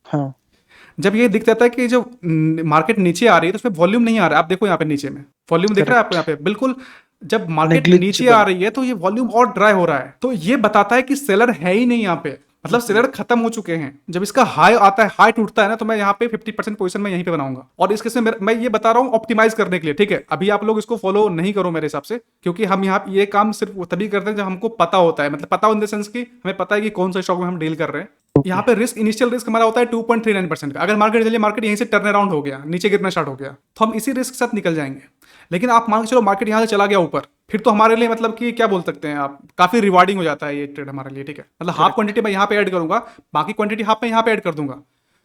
हाँ, जब ये दिख जाता है कि जो मार्केट नीचे आ रही है, तो उसमें वॉल्यूम नहीं आ रहा है। आप देखो यहाँ पे नीचे में वॉल्यूम दिख रहा है आपको यहाँ पे, बिल्कुल। जब मार्केट नीचे Negligible. आ रही है तो ये वॉल्यूम और ड्राई हो रहा है, तो ये बताता है कि सेलर है ही नहीं यहाँ पे, मतलब सेलर खत्म हो चुके हैं। जब इसका हाई आता है, हाई टूटता है ना, तो मैं यहाँ पे 50% पोजीशन में यहीं पे बनाऊंगा। और इसके से मैं ये बता रहा हूँ ऑप्टिमाइज करने के लिए, ठीक है। अभी आप लोग इसको फॉलो नहीं करो मेरे हिसाब से, क्योंकि हम यहाँ ये काम सिर्फ तभी करते हैं जब हमको पता होता है, मतलब पता इन द सेंस कि हमें पता है कि कौन सा स्टॉक में हम डील कर रहे हैं। यहाँ पे रिस्क, इनिशियल रिस्क हमारा होता है 2.39% का। अगर मार्केट यहीं से टर्न अराउंड हो गया, नीचे गिरना स्टार्ट हो गया, तो हम इसी रिस्क के साथ निकल जाएंगे। लेकिन आप मान के चलो मार्केट यहाँ से चला गया ऊपर, फिर तो हमारे लिए मतलब कि क्या बोल सकते हैं आप, काफी रिवार्डिंग हो जाता है ये ट्रेड हमारे लिए, ठीक है। मतलब हाफ क्वांटिटी मैं यहाँ पे ऐड करूंगा, बाकी क्वांटिटी हाफ मैं यहाँ पे ऐड कर दूंगा,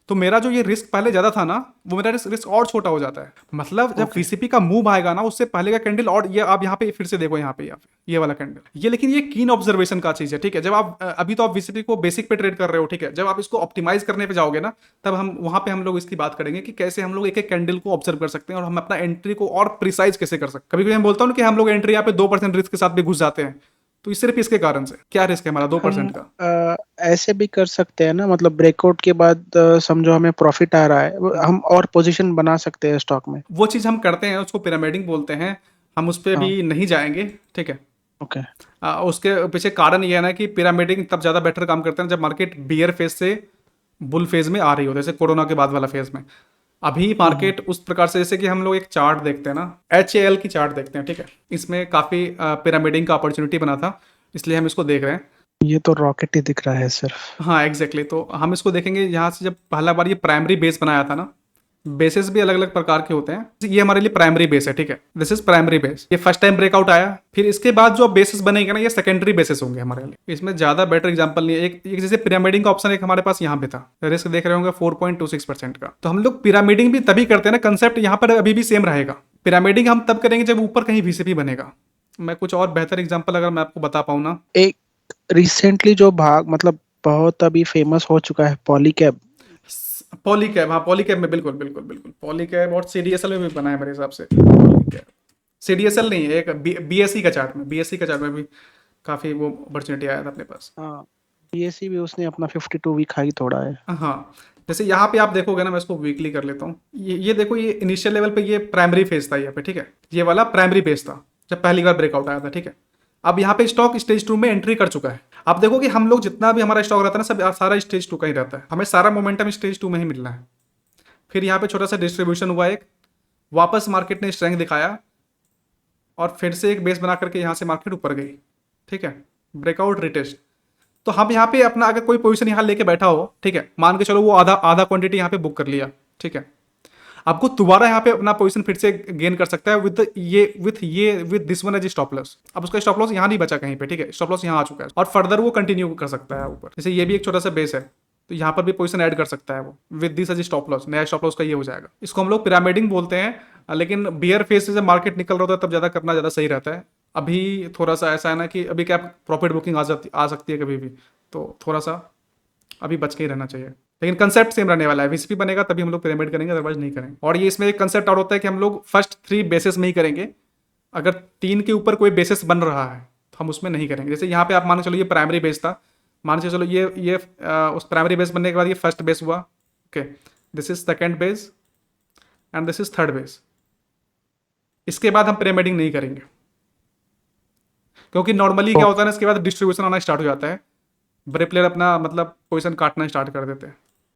तो मेरा जो ये रिस्क पहले ज्यादा था ना, वो मेरा रिस्क और छोटा हो जाता है। मतलब जब VCP का मूव आएगा ना, उससे पहले का कैंडल, और ये आप यहाँ पे फिर से देखो, यहाँ पे ये वाला कैंडल, ये लेकिन ये कीन ऑब्जर्वेशन का चीज है, ठीक है। जब आप अभी तो आप VCP को बेसिक पे ट्रेड कर रहे हो, ठीक है। जब आप इसको ऑप्टिमाइज करने पे जाओगे ना, तब हम वहां पे हम लोग इसकी बात करेंगे कि कैसे हम लोग एक एक कैंडल को ऑब्जर्व कर सकते हैं, और हम अपना एंट्री को और प्रिसाइज कैसे कर सकते हैं। कभी कभी मैं बोलता हूँ कि हम लोग एंट्री यहाँ पे 2% रिस्क के साथ भी घुस जाते हैं, तो सिर्फ इसके कारण से। क्या रिस्क है हमारा 2% का? ऐसे भी कर सकते हैं ना, मतलब ब्रेकआउट के बाद समझो हमें प्रॉफिट आ रहा है, हम और पोजीशन बना सकते हैं स्टॉक में। वो चीज हम करते हैं, उसको पिरामिडिंग बोलते हैं, हम उस पर भी नहीं जाएंगे, ठीक है। ओके। उसके पीछे कारण ये है ना कि पिरामिडिंग तब ज़्यादा बेटर काम करते हैं जब मार्केट बियर फेज से बुल फेज में आ रही हो, जैसे कोरोना के बाद वाला फेज में। अभी मार्केट उस प्रकार से, जैसे कि हम लोग एक चार्ट देखते हैं ना, HAL की चार्ट देखते हैं, ठीक है। इसमें काफ़ी पिरामिडिंग का अपॉर्चुनिटी बना था, इसलिए हम इसको देख रहे हैं। ये तो रॉकेट ही दिख रहा है सिर्फ। हाँ एग्जैक्टली, तो हम इसको देखेंगे यहाँ से। जब पहला बार ये प्राइमरी बेस बनाया था ना, बेसेस भी अलग अलग प्रकार के होते हैं, ये हमारे लिए प्राइमरी बेस है, ठीक है। This is primary base. ये फर्स्ट टाइम ब्रेकआउट आया, फिर इसके बाद जो बेसिस बनेंगे ना, ये सेकेंडरी बेसिस होंगे हमारे लिए। इसमें ज्यादा बेटर एग्जांपल नहीं है। एक जैसे पिरामिडिंग का ऑप्शन एक हमारे पास यहाँ पे था, रिस्क देख रहे होंगे 4.26% का। तो हम लोग पिरामिडिंग भी तभी करते हैं ना, कंसेप्ट यहाँ पर अभी भी सेम रहेगा। पिरामिडिंग हम तब करेंगे जब ऊपर कहीं VCP बनेगा। मैं कुछ और बेहतर एग्जाम्पल अगर मैं आपको बता पाऊँ ना, एक रिसेंटली जो भाग मतलब बहुत अभी फेमस हो चुका है, पॉलीकैब। पॉलीकैब, हाँ पॉलीकैब में बिल्कुल बिल्कुल बिल्कुल पॉलीकैब, और CDSL में भी बना है मेरे हिसाब से। CDSL नहीं है, एक BSE का चार्ट में, BSE का चार्ट में भी काफी वो अपॉर्चुनिटी आया था अपने पास। हाँ, BSE भी उसने अपना 52 वीक हाई तोड़ा है। हाँ, जैसे यहाँ पे आप देखोगे ना, मैं इसको वीकली कर लेता हूँ। ये देखो, ये इनिशियल लेवल पे ये प्राइमरी फेज था यहाँ पे, ठीक है, ये वाला प्राइमरी फेज था जब पहली बार ब्रेकआउट आया था, ठीक है। अब यहाँ पे स्टॉक स्टेज 2 में एंट्री कर चुका है। आप देखो कि हम लोग जितना भी हमारा स्टॉक रहता है ना, सब सारा स्टेज 2 का ही रहता है, हमें सारा मोमेंटम स्टेज 2 में ही मिलना है। फिर यहाँ पे छोटा सा डिस्ट्रीब्यूशन हुआ, एक वापस मार्केट ने स्ट्रेंथ दिखाया और फिर से एक बेस बना करके यहाँ से मार्केट ऊपर गई, ठीक है, ब्रेकआउट रिटेस्ट। तो हम यहाँ पे अपना अगर कोई पोजीशन यहाँ लेके बैठा हो, ठीक है, मान के चलो वो आधा क्वांटिटी यहाँ पे बुक कर लिया, ठीक है, आपको दोबारा यहाँ पे अपना पोजीशन फिर से गेन कर सकता है with this one as stop loss. अब उसका स्टॉप लॉस यहाँ नहीं बचा कहीं पे, ठीक है, स्टॉप लॉस यहाँ आ चुका है और फर्दर वो कंटिन्यू कर सकता है ऊपर। जैसे ये भी एक छोटा सा बेस है, तो यहाँ पर भी पोजीशन ऐड कर सकता है वो with this as stop loss. नया स्टॉप लॉस का ये हो जाएगा। इसको हम लोग पिरामिडिंग बोलते हैं, लेकिन बियर फेस से जब मार्केट निकल रहा होता है तब ज़्यादा करना ज़्यादा सही रहता है। अभी थोड़ा सा ऐसा है ना कि अभी क्या प्रॉफिट बुकिंग आ सकती है कभी भी, तो थोड़ा सा अभी बच के ही रहना चाहिए। लेकिन कंसेप्ट सेम रहने वाला है, वीसीपी बनेगा तभी हम लोग पिरामिड करेंगे, अदरवाइज नहीं करेंगे। और ये इसमें एक कंसेप्ट और होता है कि हम लोग फर्स्ट 3 बेसिस में ही करेंगे। अगर 3 के ऊपर कोई बेसिस बन रहा है तो हम उसमें नहीं करेंगे। जैसे यहाँ पे आप मान के चलो ये प्राइमरी बेस था, मान के चलो ये उस प्राइमरी बेस बनने के बाद ये फर्स्ट बेस हुआ, okay, this is second base and this is third base. इसके बाद हम पिरामिडिंग नहीं करेंगे, क्योंकि नॉर्मली क्या होता है ना, इसके बाद डिस्ट्रीब्यूशन आना स्टार्ट हो जाता है, बड़े प्लेयर अपना मतलब पोजीशन काटना स्टार्ट कर देते हैं।